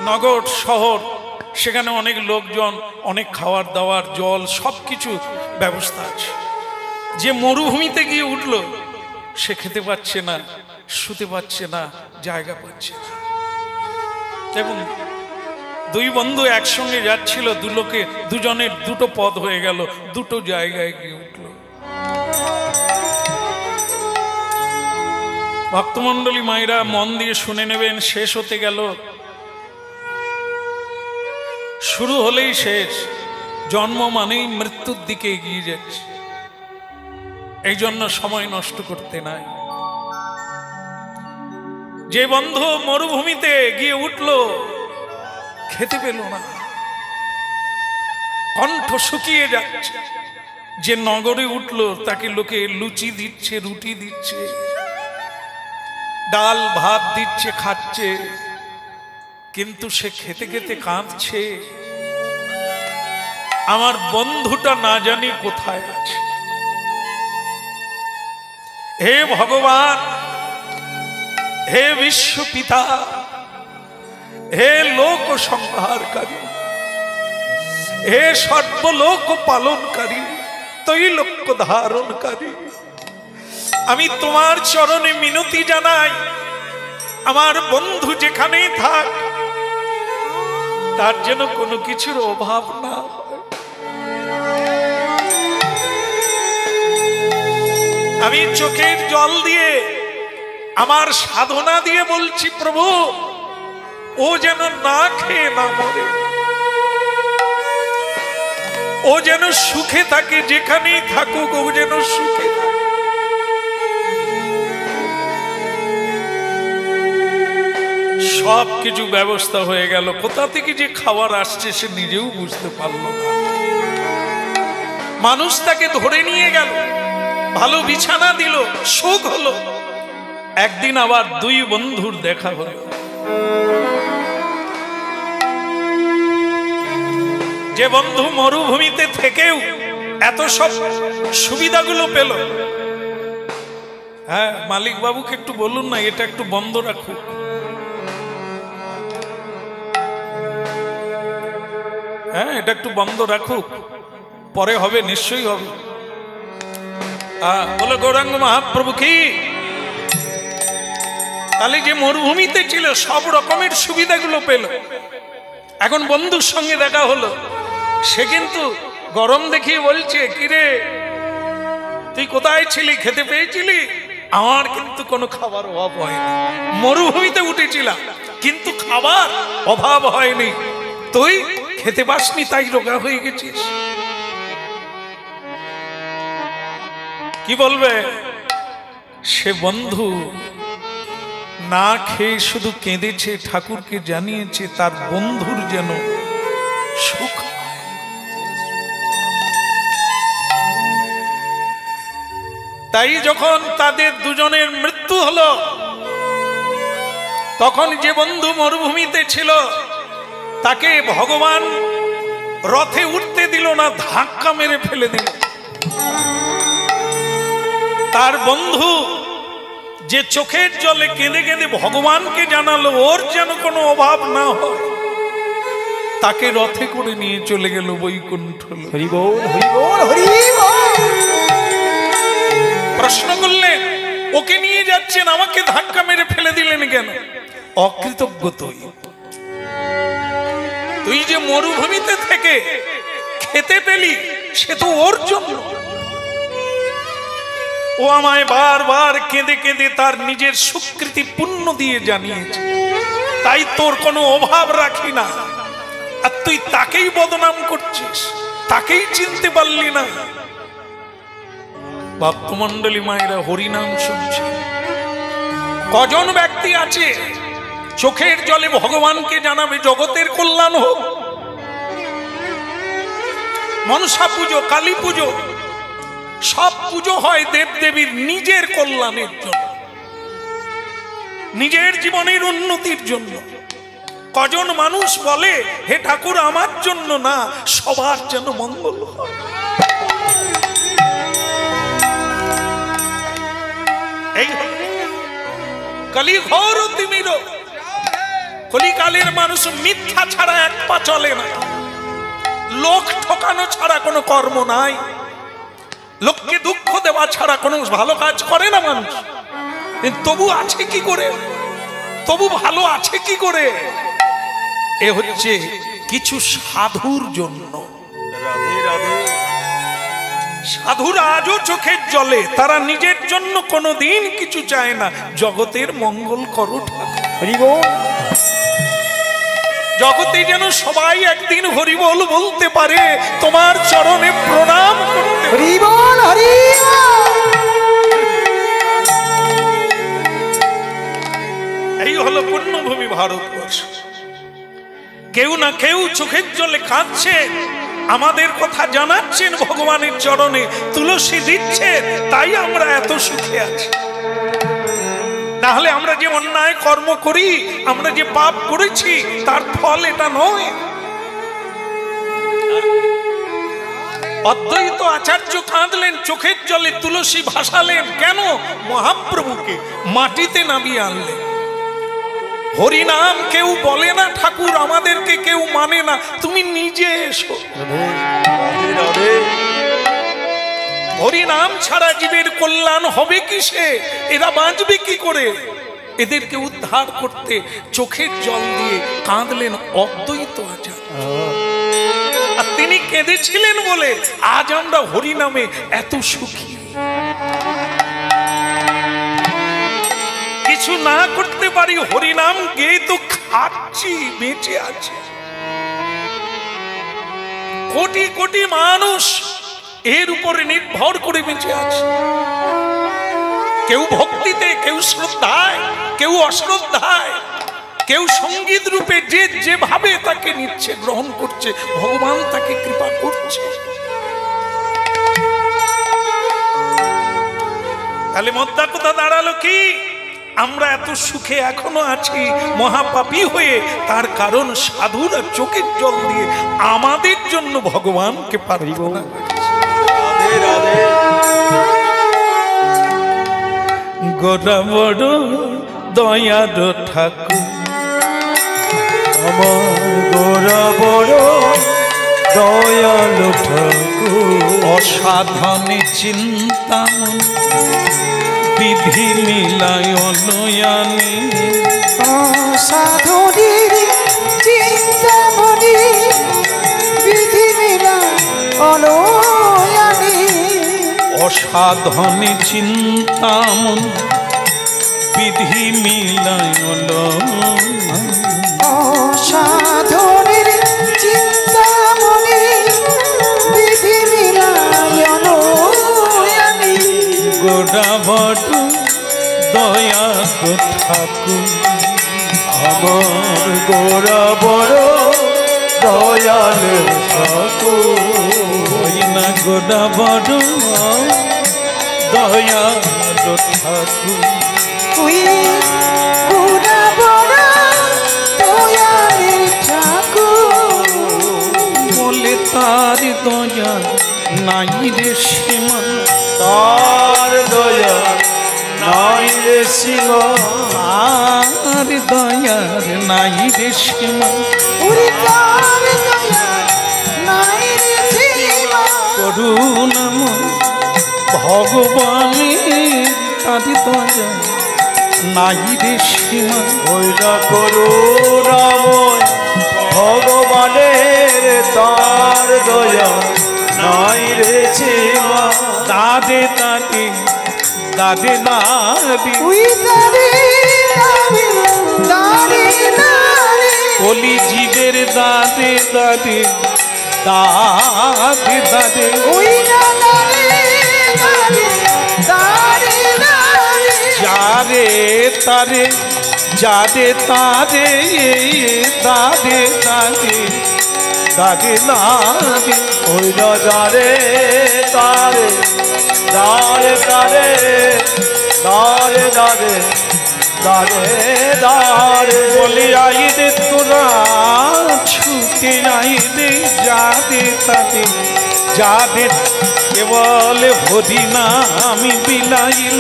নগর শহর, সেখানে অনেক লোকজন, অনেক খাওয়ার দাওয়ার, জল, সবকিছু ব্যবস্থা আছে। যে মরুভূমিতে গিয়ে উঠলো, সে খেতে পাচ্ছে না, শুতে পাচ্ছে না, জায়গা পাচ্ছে না। এবং দুই বন্ধু একসঙ্গে যাচ্ছিল, দুজনের দুটো পথ হয়ে গেল, দুটো জায়গায় গিয়ে উঠল। ভক্তমণ্ডলী মায়েরা মন দিয়ে শুনে নেবেন, শেষ হতে গেল, শুরু হলেই শেষ। জন্ম মানেই মৃত্যুর দিকে এগিয়ে যাচ্ছে, এই জন্য সময় নষ্ট করতে নাই। যে বন্ধু মরুভূমিতে গিয়ে উঠল, খেতে পেল না, কণ্ঠ শুকিয়ে যাচ্ছে। যে নগরে উঠল, তাকে লোকে লুচি দিচ্ছে, রুটি দিচ্ছে, ডাল ভাত দিচ্ছে, খাচ্ছে, কিন্তু সে খেতে খেতে কাঁদছে, আমার বন্ধুটা না জানি কোথায় আছে। হে ভগবান, হে বিশ্ব পিতা, হে লোক সংহারকারী, হে সর্বলোক পালনকারী, ত্রৈলোক্য ধারণকারী, আমি তোমার চরণে মিনতি জানাই, আমার বন্ধু যেখানেই থাক, তার যেন কোনো কিছুর অভাব না হয়। আমি চোখের জল দিয়ে, আমার সাধনা দিয়ে বলছি, প্রভু, ও যেন না খেয়ে না মরে, ও যেন সুখে থাকে, যেখানেই থাকুক ও যেন সুখে থাকে। সব কিছু ব্যবস্থা হয়ে গেল, কোথা থেকে যে খাবার আসছে সে নিজেও বুঝতে পারল না। মানুষ তাকে ধরে নিয়ে গেল, ভালো বিছানা দিল, সুখ হলো। একদিন আবার দুই বন্ধুর দেখা হলো। যে বন্ধু মরুভূমিতে থেকেও এত সব সুবিধাগুলো পেল, হ্যাঁ, মালিক বাবুকে একটু বলুন না, এটা একটু বন্ধ রাখুক। হ্যাঁ, এটা একটু বন্ধ রাখুক, পরে হবে, নিশ্চয়ই হবে। বলে গৌরাঙ্গ মহাপ্রভু কি? তাহলে যে মরুভূমিতে ছিল সব রকমের সুবিধাগুলো পেল, এখন বন্ধুর সঙ্গে দেখা হলো, সে কিন্তু গরম দেখিয়ে বলছে, কিরে তুই কোথায় ছিলি, খেতে পেয়েছিলি? আমার কিন্তু কোনো খাবার অভাব হয়নি, মরুভূমিতে উঠেছিলাম কিন্তু খাবার অভাব হয়নি, তুই খেতে পাসনি তাই রোগা হয়ে গেছিস। কি বলবে? সে বন্ধু না খেয়ে শুধু কেঁদেছে, ঠাকুরকে জানিয়েছে তার বন্ধুর যেন সুখ। তাই যখন তাদের দুজনের মৃত্যু হলো, তখন যে বন্ধু মরুভূমিতে ছিল তাকে ভগবান রথে উঠতে দিল না, ধাক্কা মেরে ফেলে দিল। তার বন্ধু যে চোখের জলে কেঁদে কেঁদে ভগবানকে জানালো ওর যেন কোনো অভাব না হয়, তাকে রথে করে নিয়ে চলে গেল বৈকুণ্ঠ। হরি বল, হরি বল, হরি বল। প্রশ্ন করলেন, ওকে নিয়ে যাচ্ছেন, আমাকে ধাক্কা মেরে ফেলে দিলেন কেন? অকৃতজ্ঞ তুই যে মরুভূমিতে থেকে খেতে পেলি, সে তো ওর জন্য। ও আমায় বারবার কেঁদে কেঁদে তার নিজের স্বীকৃতি পুণ্য দিয়ে জানিয়েছে, তাই তোর কোনো অভাব রাখি না। আর তুই তাকেই বদনাম করছিস, তাকেই চিনতে পারলি না। ভক্তমণ্ডলী মায়েরা হরিনাম শুনছে। কজন ব্যক্তি আছে চোখের জলে ভগবানকে জানাবে জগতের কল্যাণ হোক? মনসা পুজো, কালী পুজো, সব পুজো হয় দেবদেবীর নিজের কল্যাণের জন্য, নিজের জীবনের উন্নতির জন্য। কজন মানুষ বলে হে ঠাকুর আমার জন্য না, সবার যেন মঙ্গল হয়। এই কলি ঘোর তিমির, কলিকালের মানুষ মিথ্যা ছাড়া এক পা চলে না, লোক ঠকানো ছাড়া কোনো কর্ম নাই, লোককে দুঃখ দেওয়া ছাড়া কোনো ভালো কাজ করে না মানুষ। তবু আছে কি করে, তবু ভালো আছে কি করে? এ হচ্ছে কিছু সাধুর জন্য। সাধুরা আজও চোখের জলে, তারা নিজের জন্য কোনোদিন কিছু চায় না, জগতের মঙ্গল করো ঠাকুর। জগতে যেন সবাই একদিন হরিবল বলতে পারে, তোমার চরণে প্রণাম করতে। হরিবল হরিবল। এই হলো পুণ্যভূমি ভারতবর্ষ। কেউ না কেউ চোখের জলে কাঁদছে, আমাদের কথা জানাচ্ছেন ভগবানের চরণে, তুলসী দিচ্ছেন, তাই আমরা এত সুখে আছি। তাহলে আমরা যে অন্যায় কর্ম করি, আমরা যে পাপ করেছি, তার ফল এটা নয়। অদ্বৈত আচার্য কাঁদলেন, চোখের জলে তুলসী ভাসালেন, কেন? মহাপ্রভুকে মাটিতে নামিয়ে আনলেন। হরিনাম কেউ বলে না ঠাকুর, আমাদেরকে কেউ মানে না, তুমি নিজে এসো। হরিনাম ছাড়া জীবের কল্যাণ হবে কিসে? এরা বাঁচবে কি করে? এদেরকে উদ্ধার করতে চোখের জল দিয়ে কাঁদলেন অদ্বৈত আচার্য। আর তিনি কেঁদেছিলেন বলে আজ আমরা হরিনামে এত সুখী। কিছু না করতে পারি, হরিনাম গেয়ে তো খাচ্ছি, বেঁচে আছে। কোটি কোটি মানুষ এর উপরে নির্ভর করে বেঁচে আছে। কেউ ভক্তিতে, কেউ শ্রদ্ধায়, কেউ অশ্রদ্ধায়, কেউ সঙ্গীত রূপে যে যেভাবে তাকে নিচ্ছে, গ্রহণ করছে, ভগবান তাকে কৃপা করছে। তাহলে মোদ্দা কথা দাঁড়ালো কি? আমরা এত সুখে এখনো আছি মহাপাপী হয়ে, তার কারণ সাধুরা চোখের জল দিয়ে আমাদের জন্য ভগবানকে প্রার্থনা করছে। গোরা বড় দয়ার ঠাকুর, আমার গোরা বড় দয়াল ঠাকুর, অসাধনে চিন্তা বিধি মিলায় নয়ানি, অসাধনের চিন্তামণি বিধি মিলায় নয়ানি, অসাধনে চিন্তামন বিধি মিলায় অসাধনের চিন্তামণি বিধি মিলায় নয়ানি, গোরা বড় দয়া ঠাকুর, আমার গোরা বড় দয়াল ঠাকুর, না গোরা বড় দয়া ঠাকুর, ওই গোরা বড় দয়ালের ঠাকুর, বলে তার দয়া নাই রে সীমা, তার দয়া নাই রে সীমা, আর দয়ার নাই রে সীমা, ওরে তার দয়া নাই রে সীমা, করুণাময় ভগবানের তার দয়া নাই রে সীমা, ওইরা করুণাময় ভগবানের তার দয়া নাই রে সীমা, দাদে দাদে দাদে দাদি, ওই দারে দারে দারে দারে, কলি জীবের দাদে দাদে দাদে দাদে, ওই না দারে দারে যারে তারে যারে তারে দাদে দাদে দাদে দাদে ওই না যারে তারে দারে তারে দারে দারে দারে দারে বলে আইরে তোরা ছুটে আইরে যাদে তাদে যাদে কেবল ভরি না আমি বিলাইল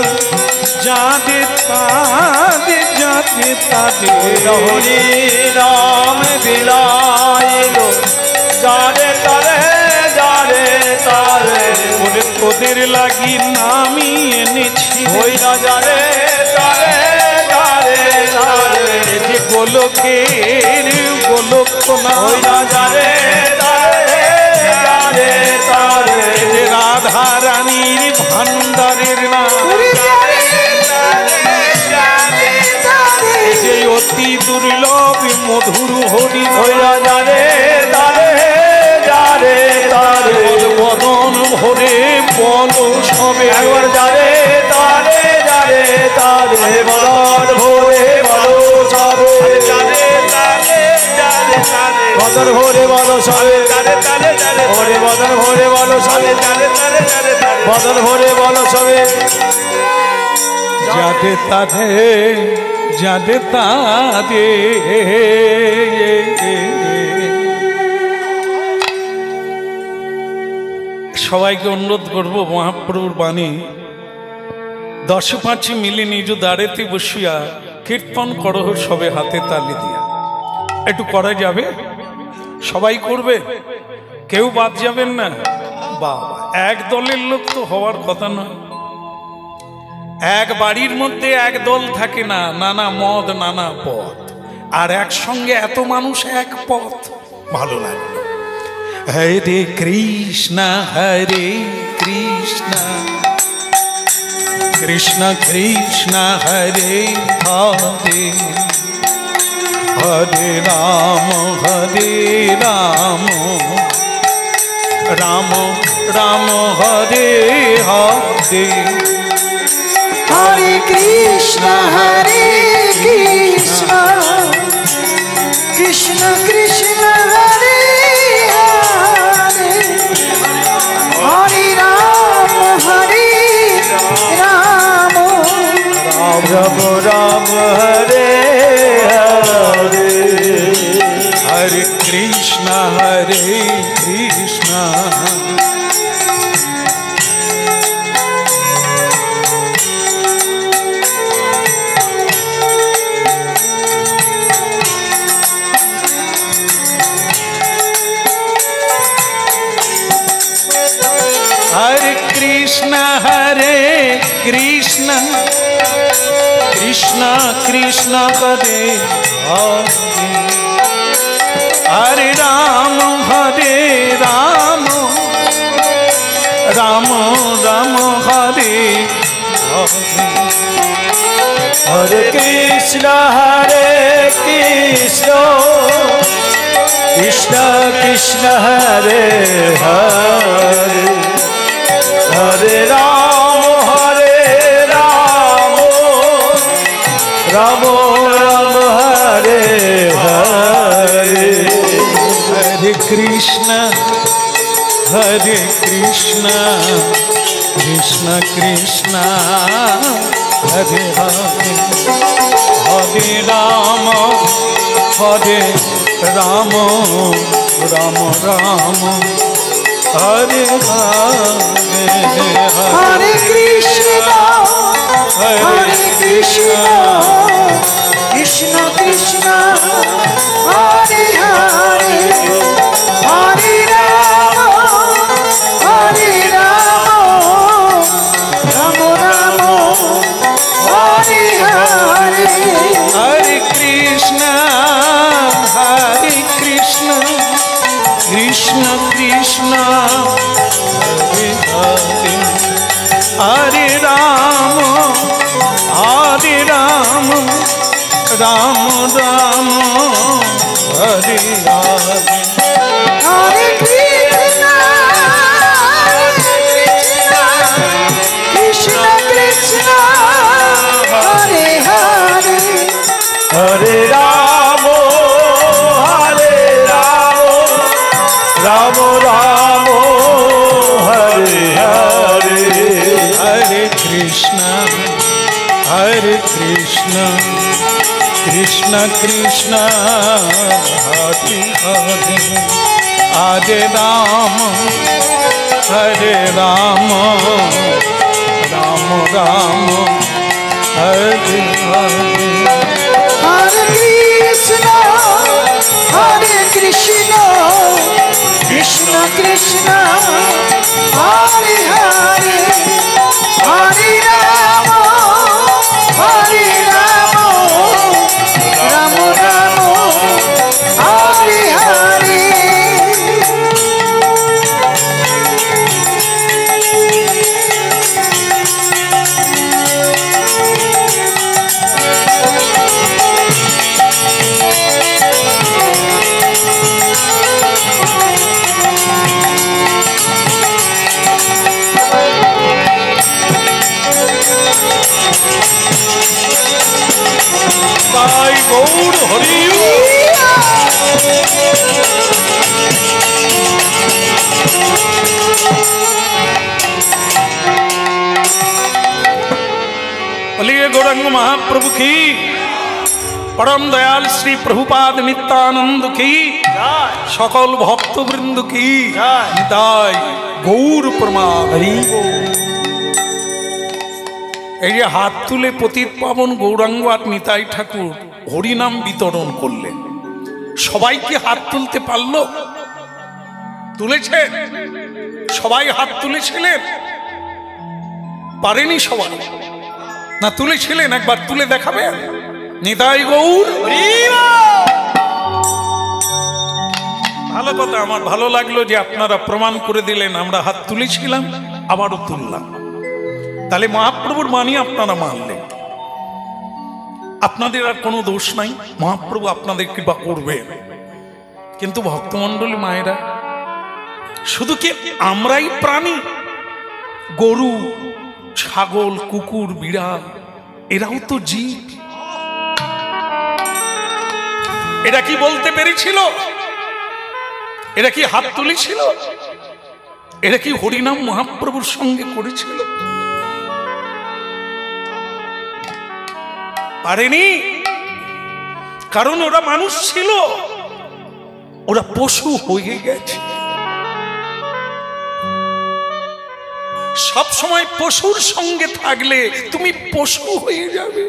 যাদে তাদে যাদে তাদে হরি নাম বিলাইল যারে তারে যারে তারে বলে তোদের লাগি নামি এনেছি ওই না যারে তারে যারে তারে যে গোলকের গোলক না ওই না যারে তারে যারে তারে যে রাধা রানীর ভান্ডারের না যে অতি দুর্লভ মধুর হরি ওই না যারে তারে যারে তারে বদন ভরে বল সবে একবার যারে তারে যারে তারে বদন ভরে বলো সবে যারে তারে যারে তারে বদন ভরে বলো সবে যারে তারে যারে ভরে বদন ভরে বলো সবে যারে তারে যারে তারে বদন ভরে বলো সবে যাদে তাদে যাদে তাদে সবাইকে অনুরোধ করব মহাপ্রভুর বাণী 10-5 মিলে নিজ দাঁড়েতে বসিয়া কীর্তন করহ সবে হাতে তালি দিয়া একটু করা যাবে সবাই করবে কেউ বাদ যাবেন না বাবা এক দলের লোক তো হওয়ার কথা নয় এক বাড়ির মধ্যে এক দল থাকে না নানা মদ নানা পথ আর একসঙ্গে এত মানুষ এক পথ ভালো লাগে হরে Krishna Krishna Krishna Hare Hare Hare Ram Ram Ram Hare Hare Hare Krishna, Krishna Krishna, Hare Hare, Hare Rama, Hare Rama, Ram Ram Ram Hare Hare, Hare Krishna, Krishna. Hare Krishna, Krishna Krishna Hare Hare, Hare Ram, Ram Ram Hare Hare. Hare Krishna, Krishna Krishna Hare Hare, Hare Ram, Ram Ram Hare Hare. Hare Krishna, Krishna Krishna Hare Hare, Hare Ram, Ram Ram Hare Hare. Hare Krishna, Krishna Krishna, Hare Hare, Hare Rama, Rama Rama, Hare Hare. Hare Krishna, Krishna Krishna, Hare Hare, Hare Rama, Ram Ram, Hare Hare. Hare Krishna, Krishna Krishna, Hare Krishna Krishna Hare Hare Hare Ram হরে রাম রাম রাম হরে হরে হরে কৃষ্ণ কৃষ্ণ কৃষ্ণ হরে হরে হরে রাম রাম রাম হরে হরে তাই গৌর হরি बोलिए गौरंग महाप्रभु की परम दयाल श्री प्रभुपाद नित्यानंद की सकल भक्तवृंद की निताय गौर प्रमाण। এই যে হাত তুলে পতিত পাবন গৌরাঙ্গ আর নিতাই ঠাকুর হরিনাম বিতরণ করলেন, সবাই কি হাত তুলতে পারলো? তুলেছে? সবাই হাত তুলেছিলেন? পারেনি সবাই? না তুলেছিলেন? একবার তুলে দেখাবেন? নিতাই গৌর। ভালো কথা, আমার ভালো লাগলো যে আপনারা প্রমাণ করে দিলেন আমরা হাত তুলেছিলাম, আবারও তুললাম। তাহলে মহাপ্রভুর বাণী আপনারা মানলেন, আপনাদের আর কোনো দোষ নাই, মহাপ্রভু আপনাদের কৃপা করবেন। কিন্তু ভক্তমণ্ডলী মায়েরা, শুধু কি আমরাই প্রাণী? গরু, ছাগল, কুকুর, বিড়াল এরাও তো জীব। এরা কি বলতে পেরেছিল? এরা কি হাত তুলেছিল? এরা কি হরিনাম মহাপ্রভুর সঙ্গে করেছিল? পারেনি, কারণ ওরা মানুষ ছিল, ওরা পশু হয়ে গেছে। সব সময় পশুর সঙ্গে থাকলে তুমি পশু হয়ে যাবে।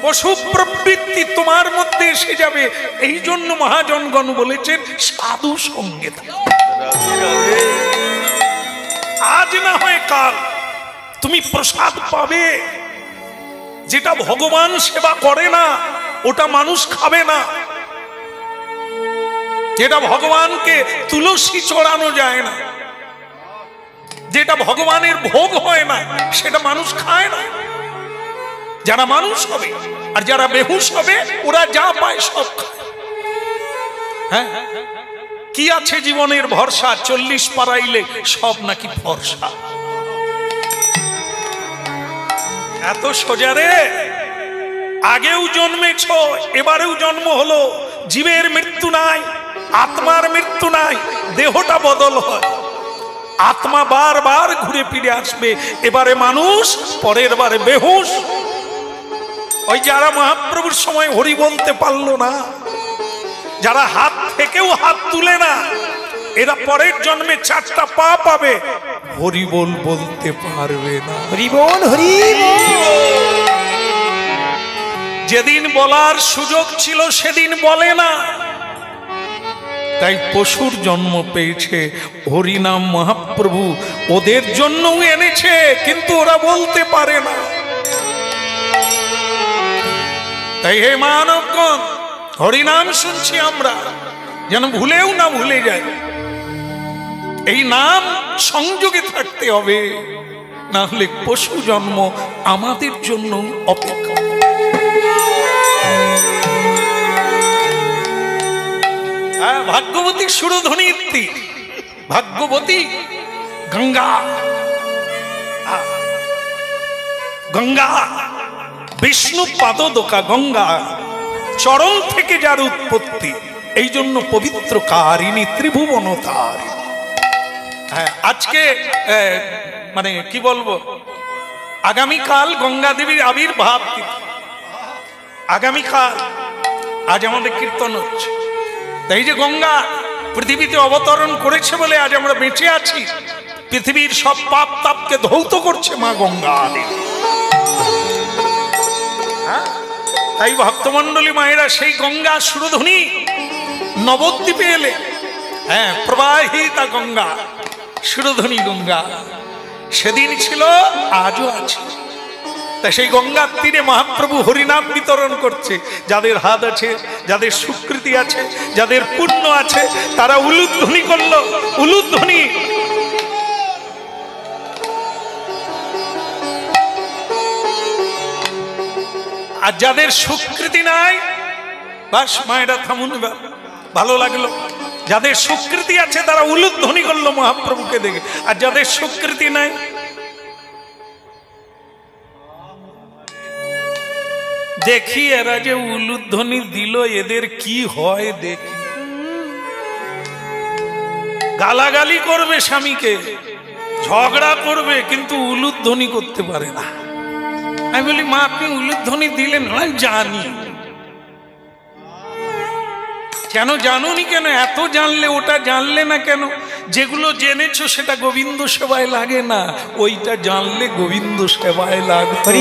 পশু প্রবৃত্তি তোমার মধ্যে এসে যাবে। এই জন্য মহাজনগণ বলেছেন সাধু সঙ্গে থাকো। আজ না হয় কাল তুমি প্রসাদ পাবে। যেটা ভগবান সেবা করে না ওটা মানুষ খাবে না। যেটা ভগবানকে তুলসী চড়ানো যায় না, যেটা ভগবানের ভোগ হয় না, সেটা মানুষ খায় না। যারা মানুষ হবে আর যারা বেহুশ হবে ওরা যা পায় সব খায়। হ্যাঁ, কি আছে জীবনের ভরসা? 40 পারাইলে সব নাকি ভরসা। এত সোজা রে? আগেও জন্মেছ, এবারেও জন্ম হলো। জীবের মৃত্যু নাই, আত্মার মৃত্যু নাই, দেহটা বদল হয়। আত্মা বারবার ঘুরে ফিরে আসবে। এবারে মানুষ, পরের বারে বেহুশ। ওই যারা মহাপ্রভুর সময় হরি বলতে পারলো না, যারা হাত থেকেও হাত তুলে না, এরা পরের জন্মে 4টা পা পাবে, হরি বল বলতে পারবে না। হরি বল, হরি বল। যেদিন বলার সুযোগ ছিল সেদিন বলে না, তাই পশুর জন্ম পেয়েছে। হরিনাম মহাপ্রভু ওদের জন্যও এনেছে, কিন্তু ওরা বলতে পারে না। তাই হে মানবগণ, হরিনাম শুনছি আমরা, যেন ভুলেও না ভুলে যাই। এই নাম সংযোগে থাকতে হবে, না হলে পশু জন্ম আমাদের জন্য অপেক্ষা। ভাগ্যবতী সুরধ্বনি, ভাগ্যবতী গঙ্গা, গঙ্গা বিষ্ণু পাদদোকা, গঙ্গা চরণ থেকে যার উৎপত্তি, এই জন্য পবিত্র কারিণী, ত্রিভুবনতার। হ্যাঁ, আজকে মানে কি বলবো, আগামীকাল গঙ্গা দেবীর আবির্ভাব তিথি। আগামীকাল, আজ আমাদের কীর্তন হচ্ছে। তাই যে গঙ্গা পৃথিবীতে অবতরণ করেছে বলে আজ আমরা বেঁচে আছি। পৃথিবীর সব পাপ তাপকে ধৌত করছে মা গঙ্গা দেবী। তাই ভক্তমন্ডলী মায়েরা সেই গঙ্গা সুরধ্বনি নবদ্বীপে এলে, হ্যাঁ, প্রবাহিতা গঙ্গা, সুরধ্বনি গঙ্গা সেদিন ছিল, আজও আছে। তা সেই গঙ্গার তীরে মহাপ্রভু হরিনাম বিতরণ করছে। যাদের হাত আছে, যাদের সুকৃতি আছে, যাদের পুণ্য আছে, তারা উলুধ্বনি করলো, উলুধ্বনি। আর যাদের সুকৃতি নাই, বাস মায়েরা থামুন, ভালো লাগলো। যাদের সুকৃতি আছে তারা উলুধ্বনি করলো মহাপ্রভুকে দেখে, আর যাদের সুকৃতি নাই, দেখি এরা যে উলুধ্বনি দিল এদের কি হয় দেখি। গালাগালি করবে স্বামীকে, ঝগড়া করবে, কিন্তু উলুধ্বনি করতে পারে না। আমি বলি, মা আপনি উলুধ্বনি দিলেন? আমি জানি। কেন জানুনি? কেন এত জানলে ওটা জানলে না কেন? যেগুলো জেনেছো সেটা গোবিন্দ সেবায় লাগে না, ওইটা জানলে গোবিন্দ সেবায় লাগবে।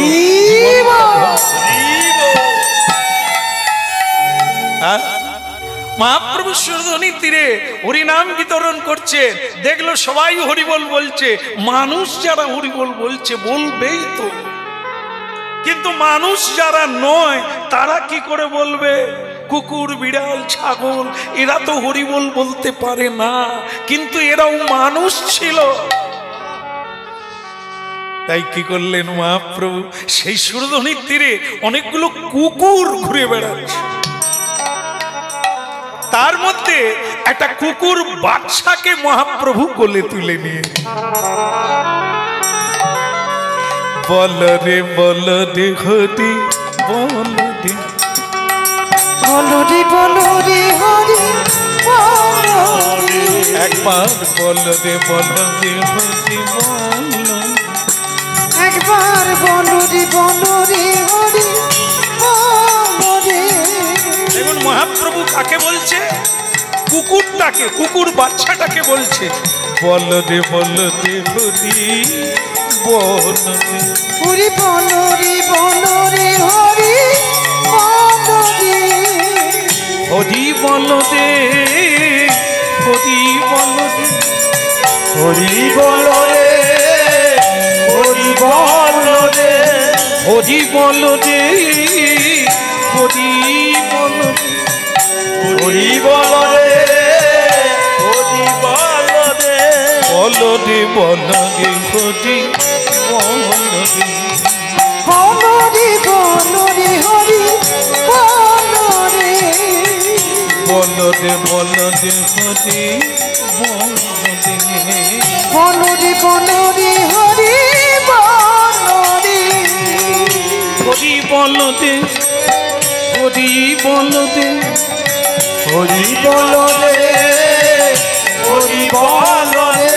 মহাপ্রভু সুরধ্বনি তীরে হরিনাম বিতরণ করছে, দেখলো সবাই হরিবল বলছে। মানুষ যারা হরিবল বলছে বলবেই তো, কিন্তু মানুষ যারা নয় তারা কি করে বলবে? কুকুর, বিড়াল, ছাগল এরা তো হরিবল বলতে পারে না, কিন্তু এরাও মানুষ ছিল। তাই কি করলেন মহাপ্রভু? সেই সুরধ্বনির তীরে অনেকগুলো কুকুর ঘুরে বেড়াচ্ছে। তার মধ্যে একটা কুকুর বাচ্চাকে মহাপ্রভু কোলে তুলে নিয়ে, বল রে বল রে হরি বল রে, বলো রে বলো রে হরি বলো রে, একবার বল রে বল রে হরি বল, একবার বলো রে বলো রে হরি বলো রে। দেখুন মহাপ্রভু কাকে বলছে? কুকুরটাকে, কুকুর বাচ্চাটাকে বলছে, বল রে বল রে হরি বল রে, হরি বলো রে বলো রে হরি বলো রে, হরি বল রে হরি বল রে, হরি বল রে, হরি বল রে, হরি বল রে হরি বল রে, হরি বল রে, হরি বল রে, বল রে বল রে হরি বল রে, বলো রে বলো রে হরি বলো রে, বল রে বল রে হরি বল রে, বলো রে বলো রে হরি বলো রে, হরি বল রে হরি বল রে, হরি বল রে, হরি বল রে,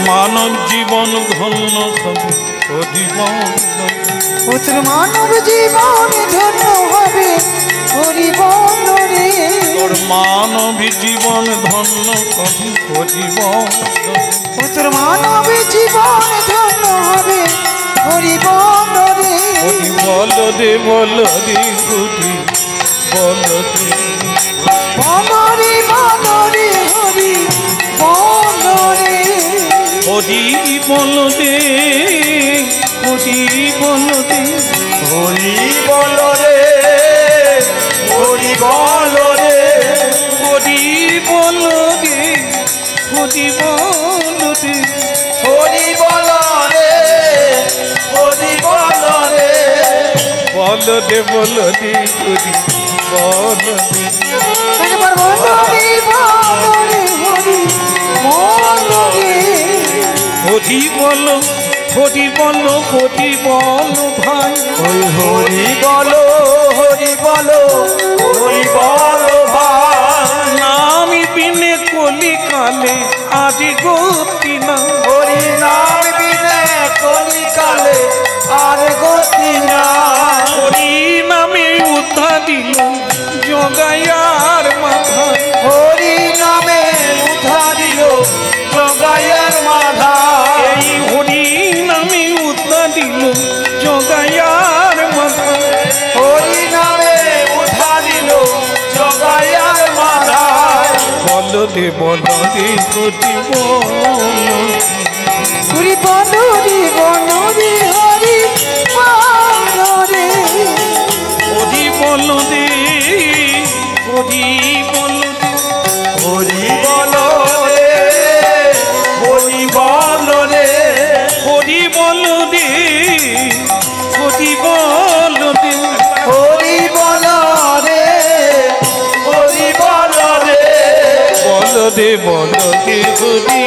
মানব জীবন ধন্য হবে হরি বল রে, পুত্র মানব জীবন ধন্য হবে হরি বলো রে, তোর মানব জীবন ধন্য হবে হরি বল রে, পুত্র মানব জীবন ধন্য হবে হরি বলো রে, হরি বল রে বল রে হরি বল রে, বলো রে বলো রে হরি বলো রে, হরি বল রে হরি বল রে, হরি বল রে, হরি বল রে, হরি বল রে হরি বল রে, হরি বল রে, হরি বল রে, বল রে বল রে হরি বল রে, একবার বলো রে বলো রে হরি বলো রে, হরি বল হরি বল হরি বল ভাই, ওই হরি বল, হরি বল, হরি বল ভাই, নাম বিনে কলিকালে আদি গতি না, হরি নাম বিনে কলিকালে আর গতি নাই। হরি নামে উঠা দিল জগাইয়ার মাথা, হরি নামে উঠা দিল জগাইয়ার মাথা। এই হরি নামে উঠা দিল জগাইয়ার মাথা, হরি নামে উঠা দিল জগাইয়ার মাথা। বলদে বলদে প্রতি হরি বনরে বনরে হরি বনরে হরি বলদে হরি বলদে হরি বলো রে হরি বলো রে হরি বলদে হরি বলদে হরি বলো রে হরি বলো রে বলদে বলদে হরি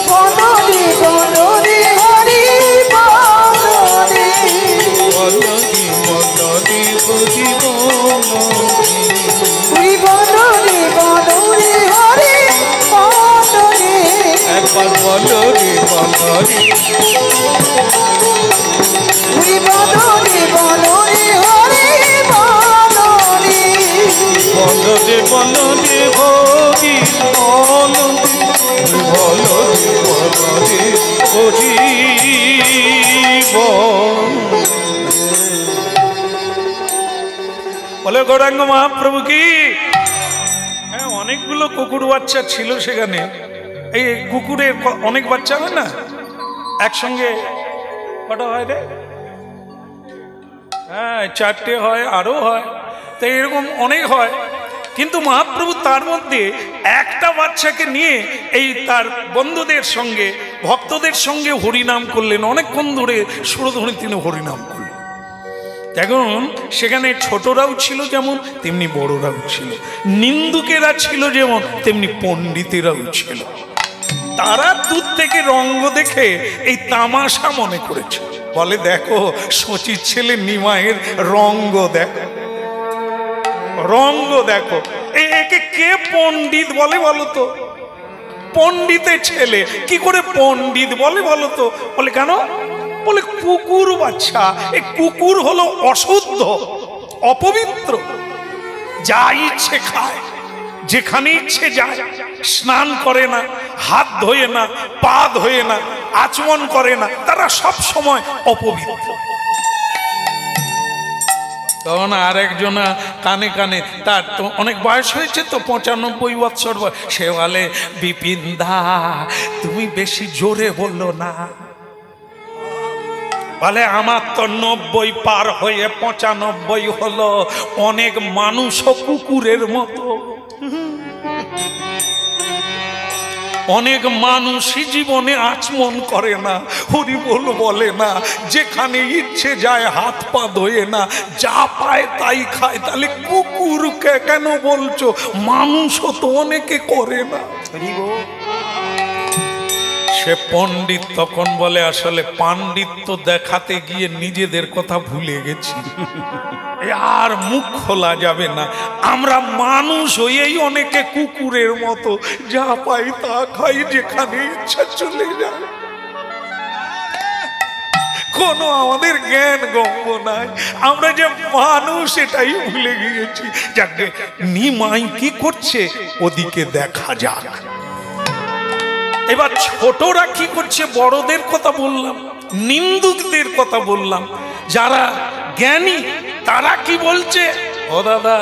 বনরে বনরে হরি বনরে বলদে বলদে হরি হরি বনরে বনরে হরি বনরে একবার বলদে বলদে হরি বনরে বনরে হরি বনরে বলদে বলদে হরি বলদে বলদে বলদে হরি বলে গৌরাঙ্গ মহাপ্রভু কি। হ্যাঁ, অনেকগুলো কুকুর বাচ্চা ছিল সেখানে। এই কুকুরের অনেক বাচ্চা হয় না, একসঙ্গে কটা হয় রে? হ্যাঁ, 4টে হয়, আরো হয়, তো এরকম অনেক হয়। কিন্তু মহাপ্রভু তার মধ্যে একটা বাচ্চাকে নিয়ে এই তার বন্ধুদের সঙ্গে ভক্তদের সঙ্গে হরিনাম করলেন। অনেকক্ষণ ধরে সুরধরে তিনি হরিনাম করলেন। এখন সেখানে ছোটরাও ছিল যেমন, তেমনি বড়রাও ছিল, নিন্দুকেরা ছিল যেমন, তেমনি পণ্ডিতেরাও ছিল। তারা দূর থেকে রঙ্গ দেখে এই তামাশা মনে করেছে। বলে দেখো শচীর ছেলে নিমাইয়ের রঙ্গ দেখো, রঙ্গ দেখো। একে কে পণ্ডিত বলে বলো তো? পণ্ডিতের ছেলে কি করে পণ্ডিত বলে বলো তো? বলে কেন? বলে কুকুর বাচ্চা। এই কুকুর হলো অশুদ্ধ, অপবিত্র, যা ইচ্ছে খায়, যেখানে ইচ্ছে যায়, স্নান করে না, হাত ধোয়ে না, পা ধোয়ে না, আচমন করে না, তারা সব সময় অপবিত্র। তখন আর একজনা কানে কানে, তার তো অনেক বয়স হয়েছে, তো 95 বছর বয়স, সে বলে বিপিন দা তুমি বেশি জোরে বললো না। বলে আমার তো 90 পার হয়ে 95 হলো, অনেক মানুষও কুকুরের মতো, অনেক মানুষই জীবনে আচমন করে না, হরি বলে না, যেখানে ইচ্ছে যায় হাত পা ধোয়ে না, যা পায় তাই খায়। তাহলে কুকুরকে কেন বলছো? মানুষও তো অনেকে করে না। সে পণ্ডিত তখন বলে আসলে পাণ্ডিত্য দেখাতে গিয়ে নিজেদের কথা ভুলে গেছি, আর মুখ খোলা যাবে না। আমরা মানুষ হয়েই অনেকে কুকুরের মতো, যা পাই তা খাই, যেখানে ইচ্ছা চলে যায়, কোনো আমাদের জ্ঞান গম্য নাই। আমরা যে মানুষ এটাই ভুলে গিয়েছি। যাকে নিমাই কি করছে ওদিকে দেখা যাক। এবার ছোটরা কি করছে? বড়দের কথা বললাম, নিন্দুকদের কথা বললাম, যারা জ্ঞানী তারা কি বলছে? ও দাদা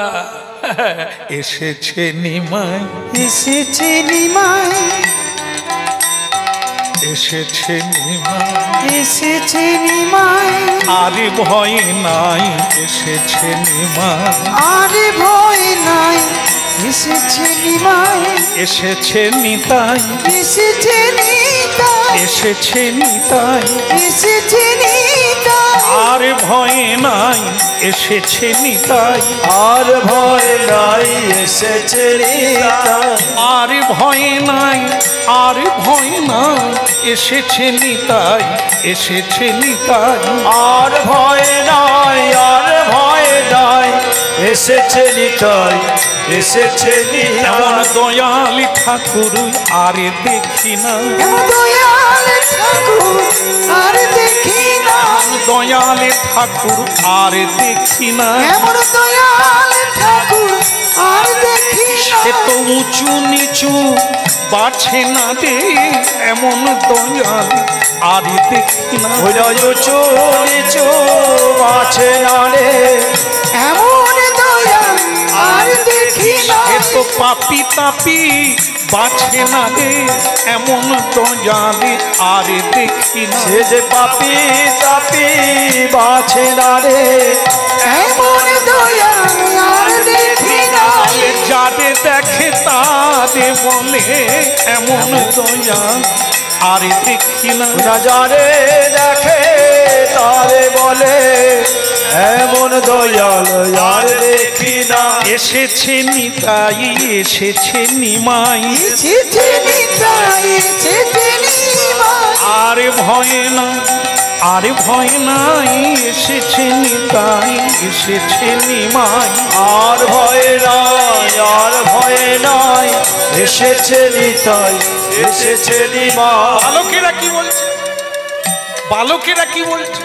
এসেছে নিমাই, এসেছে নিমাই, এসেছে নিমাই, এসেছে নিমাই, আরে ভয় নাই, এসেছে নিমাই, আরে ভয় নাই, এসেছে নিমাই, এসেছে নিতাই, এসেছে নিতাই, এসেছে নিতাই, এসেছে নিতাই, আর ভয় নাই, এসেছে নিতাই, আর ভয় নাই, এসেছে নিতাই, আর ভয় নাই, আর ভয় নাই, এসেছে নিতাই, এসেছে নিতাই, আর ভয় নাই, আর ভয় নাই, এসেছে নিতাই, এসেছে এমন নিতাই। দয়ালি ঠাকুর আরে দেখি না, এমন দয়াল ঠাকুর আর দেখি না, দয়ালে ঠাকুর আর দেখি না, এমন দয়াল ঠাকুর আর দেখি না। সে তো উঁচু নিচু বাছে না রে, এমন দয়াল আর দেখি না। ওই উঁচু নিচু বাছে না রে, এমন দয়াল আর দেখি না। সে তো পাপি তাপি বাছে না রে, এমন দয়াল আর দেখি না। সে যে পাপি তাপি বাছে না রে, এমন দয়াল আর দেখি না। যারে দেখে তারে বলে এমন দয়াল আর দেখি না। যারে দেখে তারে বলে এমন দয়াল আর দেখি না। এসেছে নিতাই এসেছে নিমাই, এসেছে নিতাই এসেছে নিমাই। আরে ভয় না আরে ভয় নাই, এসেছে নিতাই এসেছে নিমাই। আর ভয় নাই আর ভয় নাই, এসেছে নিতাই এসেছে নিমাই। বালকেরা কি বলছে, বালকেরা কি বলছে,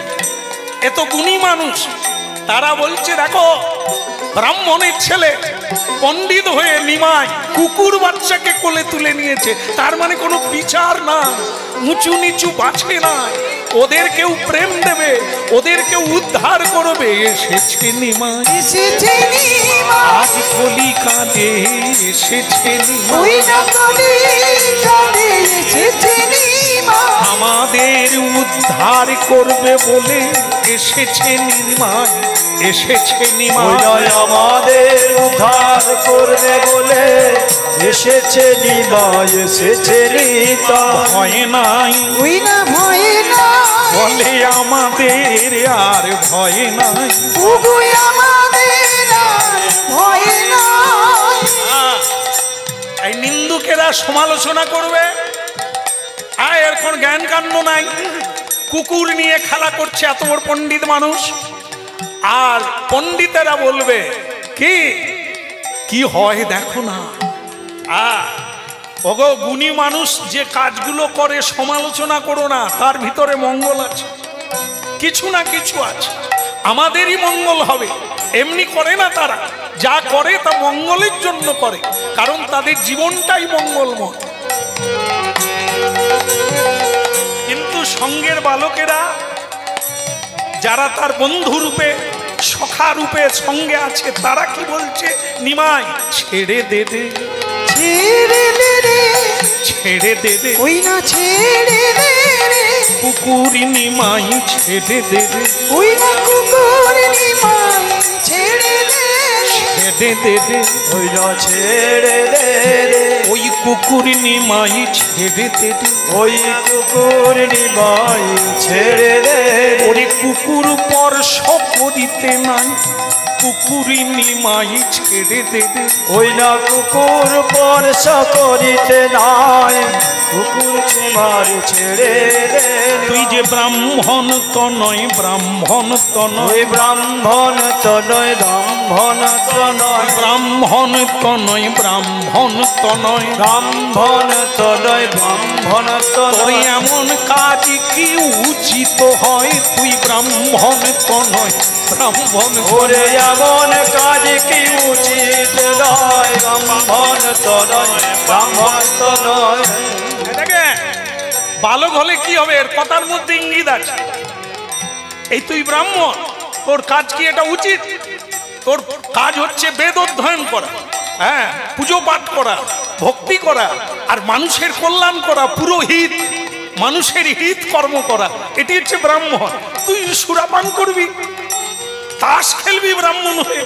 এত গুণী মানুষ, তারা বলছে দেখো ব্রাহ্মণের ছেলে পণ্ডিত হয়ে নিমাই কুকুর বাচ্চাকে কোলে তুলে নিয়েছে, তার মানে কোনো বিচার না, উঁচু নিচু বাছে না, ওদের কেউ প্রেম দেবে, ওদের কেউ উদ্ধার করবে। এসেছে নিমাই এসেছে নিমাই। আজ কলিকালে এসেছে নিমাই, ওই না কলিকালে এসেছে নিমাই। আমাদের উদ্ধার করবে বলে এসেছে নিমাই এসেছে নিমাই। আমাদের উদ্ধার করবে বলে এসেছে নিমাই এসেছে নিতাই। ভয় নাই ওই না ভয় নাই, বলে আমাদের আর ভয় নাই। ওগো আমাদের আর ভয় নাই। এই নিন্দুকেরা সমালোচনা করবে, আর এর কোন জ্ঞান কাণ্ড নাই, কুকুর নিয়ে খেলা করছে এত বড় পণ্ডিত মানুষ। আর পণ্ডিতেরা বলবে কি কি হয় দেখো না। ওগো গুণী মানুষ যে কাজগুলো করে সমালোচনা করো না, তার ভিতরে মঙ্গল আছে, কিছু না কিছু আছে, আমাদেরই মঙ্গল হবে। এমনি করে না, তারা যা করে তা মঙ্গলের জন্য করে, কারণ তাদের জীবনটাই মঙ্গলময়। কিন্তু সঙ্গের বালকেরা যারা তার বন্ধু রূপে সখা রূপে সঙ্গে আছে, তারা কি বলছে, নিমাই ছেড়ে দে রে, ছেড়ে দে রে, ছেড়ে দে রে, ওই না ছেড়ে দে রে, কুকুর নিমাই ছেড়ে দে রে, ওই না কুকুর নিমাই ছেড়ে দে, ছেড়ে দে রে, ওই না ছেড়ে দে রে, ওই কুকুর নিমাই ছেড়ে দে রে, ওই কুকুর নিমাই ছেড়ে দে রে। ওরে কুকুর স্পর্শ করিতে নাই, কুকুর নিমাই ছেড়ে দে রে, ওই না কুকুর স্পর্শ করিতে নাই, কুকুর নিমাই ছেড়ে দে। তুই যে ব্রাহ্মণ তো নয়, ব্রাহ্মণ তো নয়, ওই ব্রাহ্মণ তো নয়, ব্রাহ্মণ তো নয়, ব্রাহ্মণ তো নয়, ব্রাহ্মণ তো নয়, ব্রাহ্মণ তো নয়, ব্রাহ্মণ তো তোর নয়। এমন কাজ কি উচিত হয়, তুই ব্রাহ্মণ তো নয়, ব্রাহ্মণ তো ওরে নয়। এমন কাজ কি উচিত নয়, ব্রাহ্মণ তো নয়, ব্রাহ্মণ তো নয়। এটাকে বালক হলে কি হবে, এর কথার মধ্যে ইঙ্গিত আছে। এই তুই ব্রাহ্মণ, তোর কাজ কি এটা উচিত? তোর কাজ হচ্ছে বেদ অধ্যয়ন করা, হ্যাঁ, পুজো পাঠ করা, ভক্তি করা, আর মানুষের কল্যাণ করা, পুরোহিত, মানুষের হিত কর্ম করা, এটি হচ্ছে ব্রাহ্মণ। তুই সুরাপান করবি, তাস খেলবি ব্রাহ্মণ হয়ে,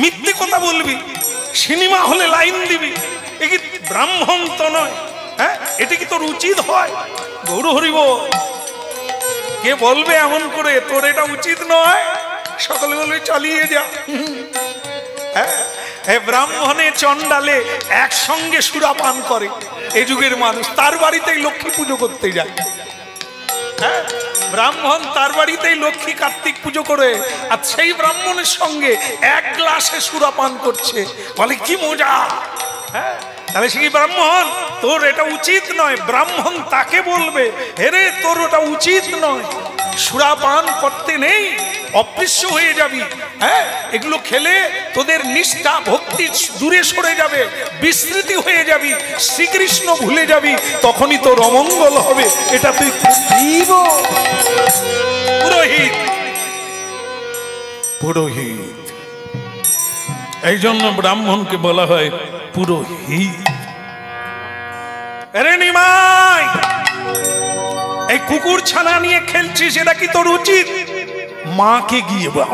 মিথ্যে কথা বলবি, সিনেমা হলে লাইন দিবি, এ কি ব্রাহ্মণ তো নয়? হ্যাঁ, এটা কি তোর উচিত হয়? গৌর হরিব, কে বলবে এমন করে তোর এটা উচিত নয়? সকলে বলবে চালিয়ে যা। হ্যাঁ, ব্রাহ্মণে চন্ডালে একসঙ্গে সুরাপান করে এই যুগের মানুষ, তার বাড়িতেই লক্ষ্মী পুজো করতে যায়। হ্যাঁ, ব্রাহ্মণ তার বাড়িতেই লক্ষ্মী কার্তিক পুজো করে, আর সেই ব্রাহ্মণের সঙ্গে এক গ্লাসে সুরাপান করছে, বলে কি মজা। হ্যাঁ, তাহলে সে কি ব্রাহ্মণ? তোর এটা উচিত নয়। ব্রাহ্মণ তাকে বলবে, হেরে তোর ওটা উচিত নয়, সুরাপান করতে নেই, অপৃশ্য হয়ে যাবি। হ্যাঁ, এগুলো খেলে তোদের নিষ্ঠা ভক্তি দূরে সরে যাবে, বিস্মৃতি হয়ে যাবি, শ্রীকৃষ্ণ ভুলে যাবি, তখনই তোর অমঙ্গল হবে। এটা তুই দিব। পুরোহিত, পুরোহিত, এই জন্য ব্রাহ্মণকে বলা হয় পুরোহিত। আরে নিমাই, এই কুকুর ছানা নিয়ে খেলছিস, এটা কি তোর উচিত? মাকে গিয়ে বল,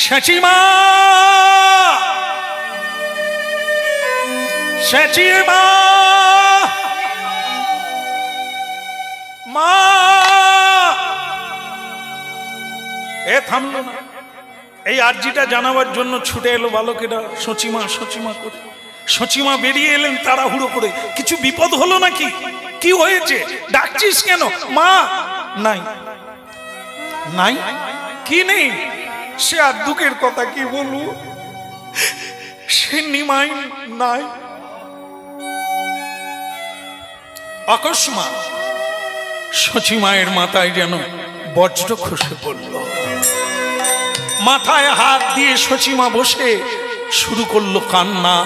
সেচিমা, সেচিমা, মা। এ থামলো না। এই আর্জিটা জানাবার জন্য ছুটে এলো বালকেরা, সচিমা সচিমা করে। সচিমা বেরিয়ে এলেন তাড়াহুড়ো করে। কিছু বিপদ হলো নাকি? কি হয়েছে? ডাকছিস কেন? মা নাই। নাই? কি নেই? সে আর দুঃখের কথা কি বলবো, সে নিমাই নাই। অকস্মাৎ সচিমায়ের মাথায় যেন বজ্র খসে পড়ল। মাথায় হাত দিয়ে সচিমা বসে শুরু করলো কান্না।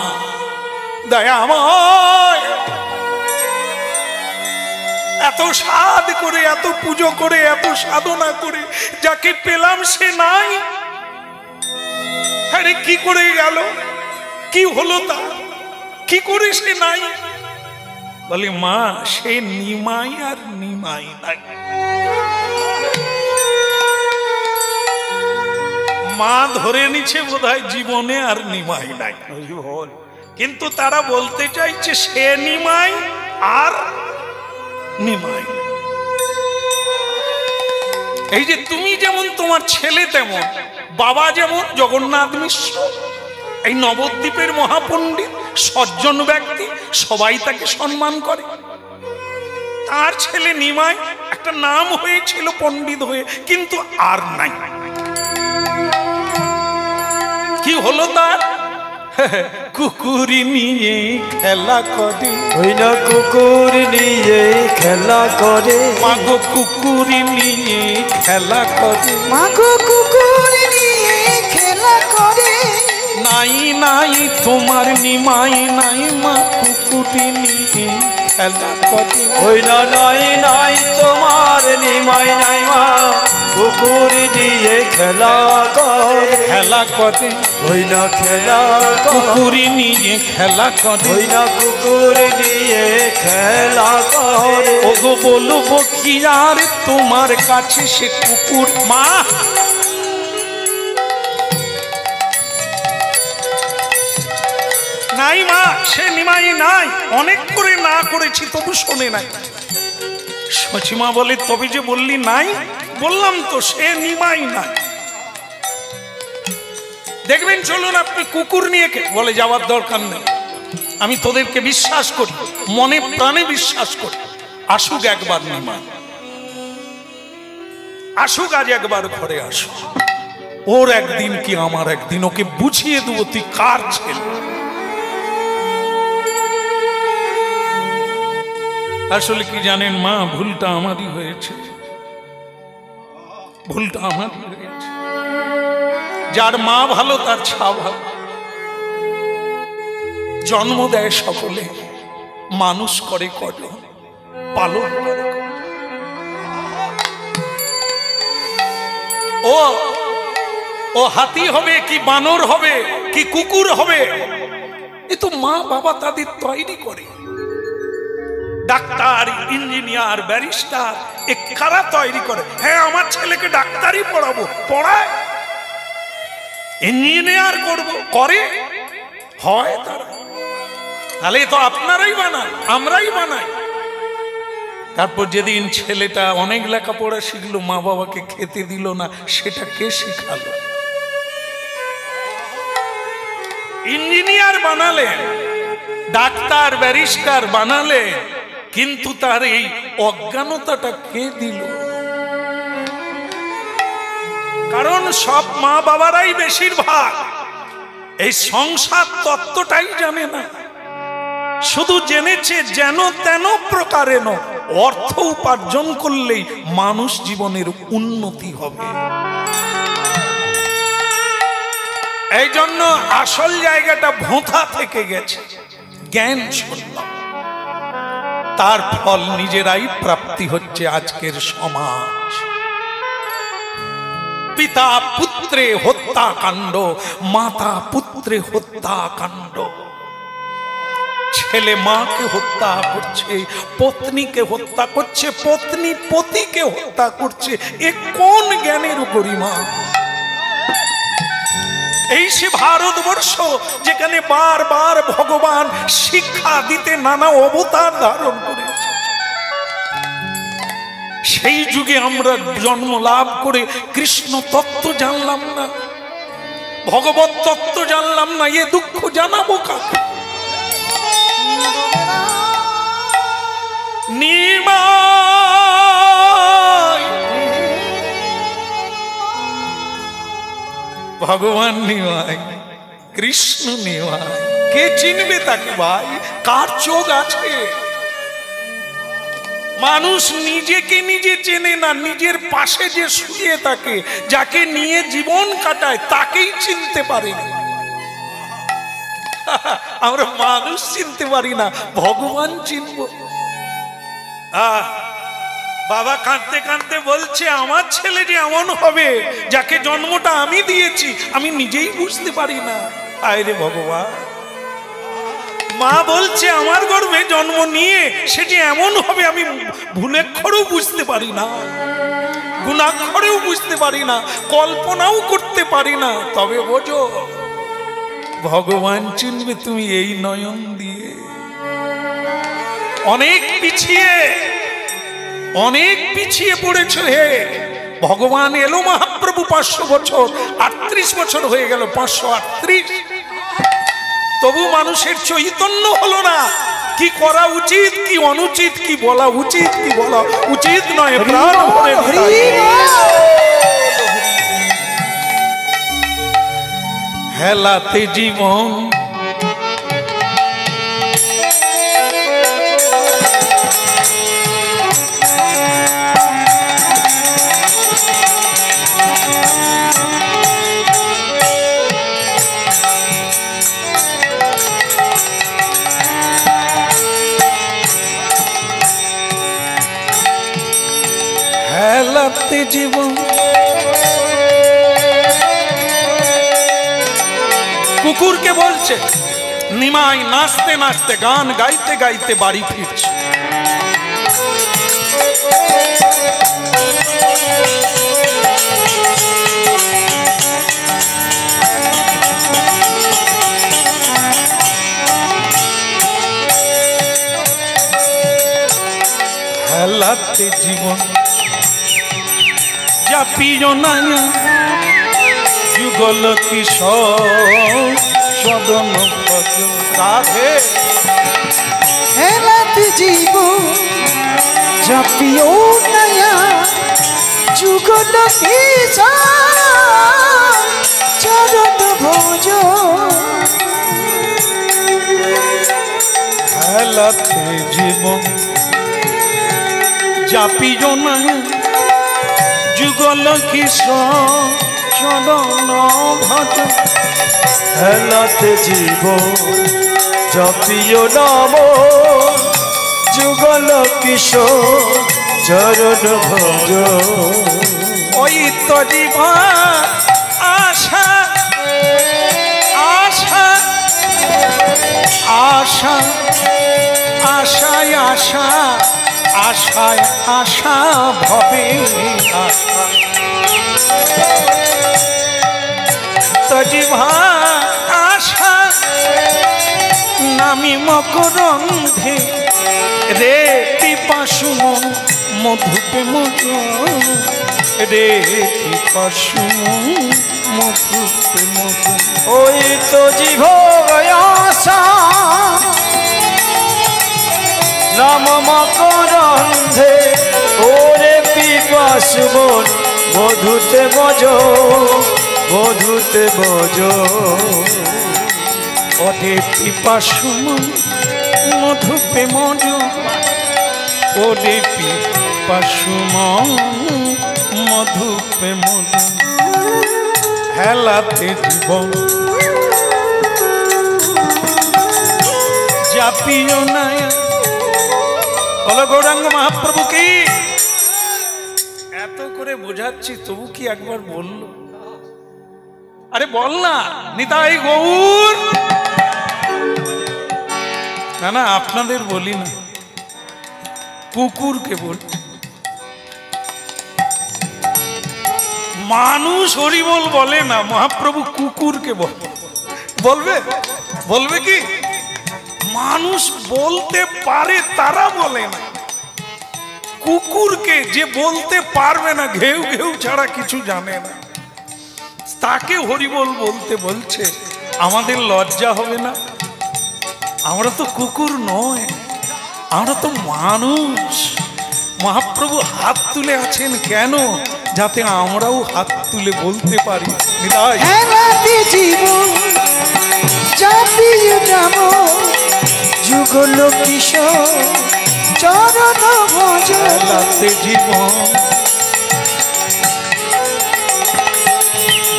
দয়াময়, এত সাধ করে, এত পুজো করে, এত সাধনা করে যাকে পেলাম সে নাই। আরে কি করে গেল? কি হলো তা? কি করে সে নাই? বলে মা, সে নিমাই আর নিমাই নাই। মা ধরে নিচ্ছে বোধহয় জীবনে আর নিমাই নাই, কিন্তু তারা বলতে চাইছে সে নিমাই আর নিমাই। এই যে তুমি যেমন তোমার ছেলে তেমন, বাবা যেমন জগন্নাথ মিশ্র, এই নবদ্বীপের মহাপণ্ডিত সজ্জন ব্যক্তি, সবাই তাকে সম্মান করে। তার ছেলে নিমাই একটা নাম হয়েছিল পণ্ডিত হয়ে, কিন্তু আর নাই। কি হলো তার? কুকুরি নিয়ে খেলা করে। ওই না কুকুর নিয়ে খেলা করে। মাগো কুকুরি নিয়ে খেলা করে। মাগো কুকুর নিয়ে খেলা করে। নাই নাই তোমার নিমাই নাই, মা কুকুরি নিয়ে খেলা করে। ওই না নাই নাই তোমার নিমাই নাই, মা কুকুর নিয়ে খেলা করে। খেলা করে। ওই না খেলা কুকুরি নিয়ে খেলা করে। ওই না কুকুর নিয়ে খেলা করে। ওগো বলবো কি আর তোমার কাছে সে কুকুর? মা, নাই মা, সে নিমাই নাই। অনেক করে না করেছি তবু শোনে নাই। সচিমা বলে, তবে যে বললি নাই? বললাম তো সে নিমাই নাই। দেখবেন, চলুন আপনি কুকুর নিয়ে। বলে যাওয়ার দরকার নেই, আমি তোদেরকে বিশ্বাস করি, মনে প্রাণে বিশ্বাস করি। আসুক একবার নিমাই, আসুক আজ একবার ঘরে আসুক। ওর একদিন কি আমার একদিন, ওকে বুঝিয়ে দেবো তুই কার ছেলে। আসলে কি জানেন মা, ভুলটা আমারই হয়েছে, ভুলটা আমারই হয়েছে। যার মা ভালো তার ছা ভালো। জন্ম দেয় সকলে, মানুষ করে কজন, পালন করে। ও হাতি হবে কি বানর হবে কি কুকুর হবে, এ তো মা বাবা তাদের তৈরি করে। ডাক্তার, ইঞ্জিনিয়ার, ব্যারিস্টার, এ কারা তৈরি করে? হ্যাঁ, আমার ছেলেকে ডাক্তারই পড়াবো, পড়ায়। ইঞ্জিনিয়ার করবো, করে, হয় তারা। তাহলে তো আপনারাই বানান, আমরাই বানাই। তারপর যেদিন ছেলেটা অনেক লেখাপড়া শিখলো, মা বাবাকে খেতে দিল না, সেটা কে শিখালো? ইঞ্জিনিয়ার বানালেন, ডাক্তার ব্যারিস্টার বানালেন, কিন্তু তার এই অজ্ঞানতাটা কে দিল? কারণ সব মা বাবারাই বেশিরভাগ এই সংসার তত্ত্বটাই জানে না। শুধু জেনেছে যেন তেন প্রকারেণ অর্থ উপার্জন করলেই মানুষ জীবনের উন্নতি হবে। এই জন্য আসল জায়গাটা ভোঁতা থেকে গেছে, জ্ঞান শূন্য। তার ফল নিজেরাই প্রাপ্তি হচ্ছে আজকের সমাজ। পিতা পুত্রে হত্যাকাণ্ড, মাতা পুত্রে হত্যাকাণ্ড। ছেলে মাকে হত্যা করছে, পত্নীকে হত্যা করছে, পত্নী পতিকে হত্যা করছে। এ কোন জ্ঞানের গরিমা? এই সে ভারতবর্ষ যেখানে বারবার ভগবান শিক্ষা দিতে নানা অবতার ধারণ করেছে। সেই যুগে আমরা জন্ম লাভ করে কৃষ্ণ তত্ত্ব জানলাম না, ভগবত তত্ত্ব জানলাম না, এ দুঃখ জানাবো কাকে? নিমাই ভগবান নিমাই, কৃষ্ণ নিমাই। কে চিনবে তাকে ভাই? কার চোখ আছে? মানুষ নিজেকে নিজে চেনে না, নিজের পাশে যে শুয়ে থাকে, যাকে নিয়ে জীবন কাটায়, তাকেই চিনতে পারে না। আমরা মানুষ চিনতে পারি না, ভগবান চিনব। বাবা কাঁদতে কাঁদতে বলছে, আমার ছেলে যে এমন হবে, যাকে জন্মটা আমি দিয়েছি, আমি নিজেই বুঝতে পারি না। আয় রে ভগবান। মা বলছে, আমার গর্ভে জন্ম নিয়ে সে যে এমন হবে, আমি ভুলেক্ষরেও বুঝতে পারি না, গুণাক্ষরেও বুঝতে পারি না, কল্পনাও করতে পারি না। তবে বোঝো, ভগবান চিনবে তুমি এই নয়ন দিয়ে। অনেক পিছিয়ে পড়েছ হে। ভগবান এলো মহাপ্রভু 500 বছর, 38 বছর হয়ে গেল, 538। তবু মানুষের চৈতন্য হলো না। কি করা উচিত, কি অনুচিত, কি বলা উচিত, কি বলা উচিত নয়, প্রাণ ভরে হেলাতে জীবন। হেলাতে জীবন। কুকুরকে বলছে, নিমাই নাচতে নাচতে, গান গাইতে গাইতে বাড়ি ফিরছে। হেলাতে জীবন চাপিও না, যুগল কিশোর সদন রাধে। হেলাতে জীবন চাপিও না, যুগল কিশোর চরণ ভোজ। হেলাতে জীবন চাপিও না, যুগল কিশোর চরণ ভজ। হেলাতে জীবন জপিও নাম, যুগল কিশোর চরণ ভজ। ওই তো জীবন আশা আশা আশা আশায় আশা আশায় আশা ভবে আশা। তজিভা আশা নামি মকরন্ধে, রে পিপাসু মধুপে মধু, রে পিপাসু মধুপে মধু। ওই তো জীব আশা নাম মকরন্ধে, ওরে পিপাসু মন মধুতে বজ, মধুতে বজ। ওরে পিপাসু মধু প্রেমজ, ওরে পিপাসু মধু প্রেমজ, হেলাতে জীবন জাপিও না। বলো গৌরাঙ্গ মহাপ্রভু কি। এত করে বোঝাচ্ছি তবু কি একবার বললো? আরে বল না, নিতাই গৌর। না না, আপনাদের বলি না, কুকুরকে বলছি। মানুষ হরিবল বলে না, মহাপ্রভু কুকুরকে বলবে। বলবে কি? মানুষ বলতে পারে তারা বলে না, কুকুরকে যে বলতে পারবে না, ঘেউ ঘেউ ছাড়া কিছু জানে না, তাকে হরিবল বলতে বলছে। আমাদের লজ্জা হবে না? আমরা তো কুকুর নয়, আমরা তো মানুষ। মহাপ্রভু হাত তুলে আছেন কেন? যাতে আমরাও হাত তুলে বলতে পারি যুগল কিশোর চরণ ভজ, জীবন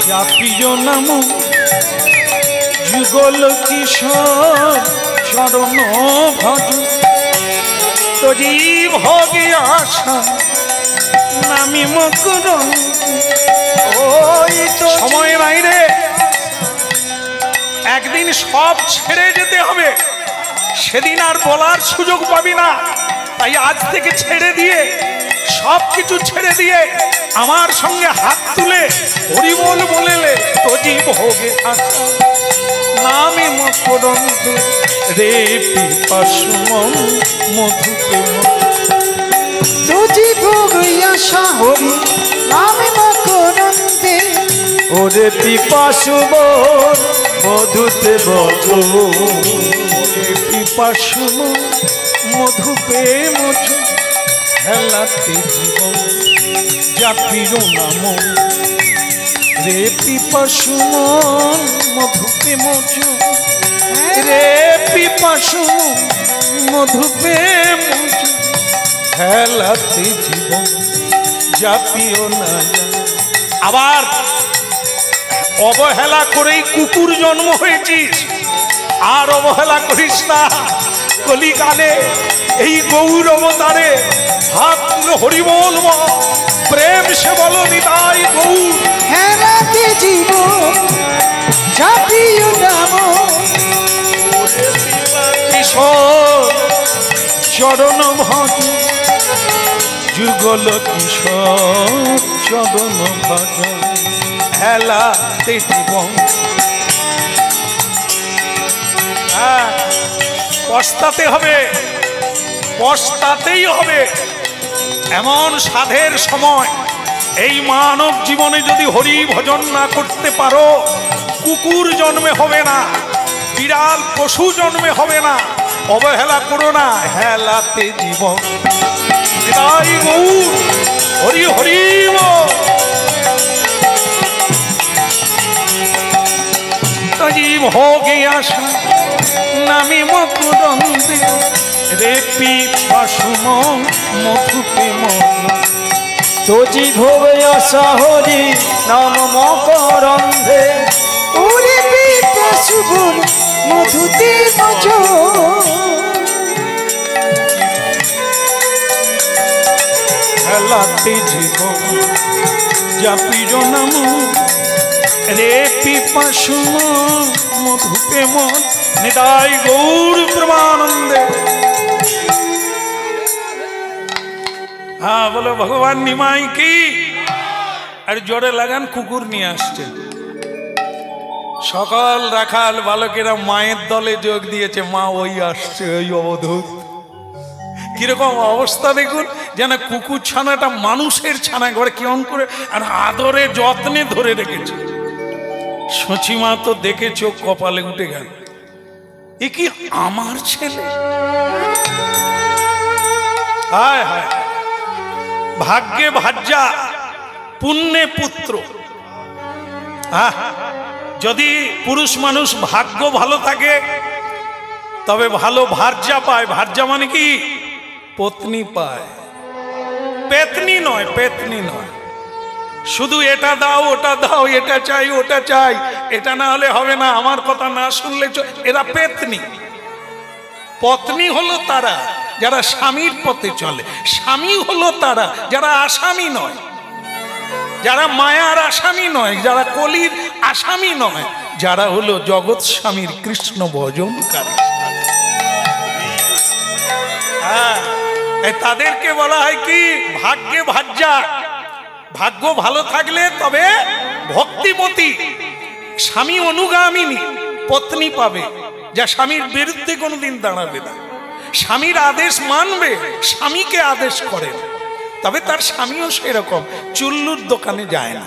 জাপিও নাম যুগল কিশোর চরণ ভজ, তোরি ভোগে আশা নামি মকর। ওই তো সময় নাই রে, একদিন সব ছেড়ে যেতে হবে, সেদিন আর বলার সুযোগ পাবি না। তাই আজ থেকে ছেড়ে দিয়ে, সব কিছু ছেড়ে দিয়ে আমার সঙ্গে হাত তুলে হরিবল বলেলে তোজি ভোগে আশা নামে মকরন্দ রে পিপাসু মধু প্রেম, তোজি ভোগে আশা হরি নামে মকরন্দে, ওরে পিপাসু মধুতে বজ, পিপাসু মধু প্রেম, হেলাতে জীবন জাপির নাম রে পিপাসু মধু প্রেম, রে পিপাসু মধু প্রেম, হেলাতে জীবন জাপিও না। আবার অবহেলা করেই কুকুর জন্ম হয়েছিস, আর অবহেলা করিস না। কলিকালে এই গৌর অবতারে হাত তুলে হরিবল প্রেম সে বলো নিতাই গৌর। হেরাতে জীবন জাপিও নাম কিশোর চরণ ভজ, যুগল কিশোর চরণ ভজ, হেলাতে জীবন। পস্তাতে হবে, পস্তাতেই হবে। এমন সাধের সময়, এই মানব জীবনে যদি হরি ভজন না করতে পারো, কুকুর জন্মে হবে না, বিড়াল পশু জন্মে হবে না। অবহেলা করো না, হেলাতে জীবন হরি হরি হরি। ভোগে আসা নামি মকরন্দে রে পিপাসু মধু প্রেম, তোজি ভোগে আশা হরি নাম মকরন্দে, ওরে পিপাসু মধুতে ভজ, হেলাতে জীবন জাপির নাম রে পিপাসু মধু প্রেম, নিতাই গৌর প্রেমানন্দে। হ্যাঁ বলো ভগবান নিমাই কি। আর জোরে লাগান, কুকুর নিয়ে আসছে। সকাল রাখাল বালকেরা মায়ের দলে যোগ দিয়েছে, মা ওই আসছে, ওই অবধূত। কিরকম অবস্থা দেখুন, যেন কুকুর ছানাটা মানুষের ছানা ঘরে কেমন করে আর আদরে যত্নে ধরে রেখেছে। সচিমা তো দেখে চোখ কপালে উঠে গেল, এ কি আমার ছেলে? হায় হায়, ভাগ্যে ভাজ্যা, পুণ্যে পুত্র। যদি পুরুষ মানুষ ভাগ্য ভালো থাকে তবে ভালো ভার্যা পায়। ভার্যা মানে কি? পত্নী পায়, পেতনি নয়, পেতনি নয়। শুধু এটা দাও ওটা দাও, এটা চাই ওটা চাই, এটা না হলে হবে না, আমার কথা না শুনলে এরা পেতনি। পত্নী হলো তারা যারা স্বামীর পথে চলে, স্বামী হলো তারা যারা আসামি নয়, যারা মায়ার আসামি নয়, যারা কলির আসামি নয়, যারা হলো জগৎ স্বামীর কৃষ্ণ ভজনকারী। হ্যাঁ, তাদেরকে বলা হয় কি? ভাগ্যে ভাজ্যা। ভাগ্য ভালো থাকলে তবে ভক্তিমতী স্বামী অনুগামিনী পত্নী পাবে, যা স্বামীর বিরুদ্ধে কোনোদিন দাঁড়াবে না, স্বামীর আদেশ মানবে, স্বামীকে আদেশ করে। তবে তার স্বামীও সেরকম চুল্লুর দোকানে যায় না।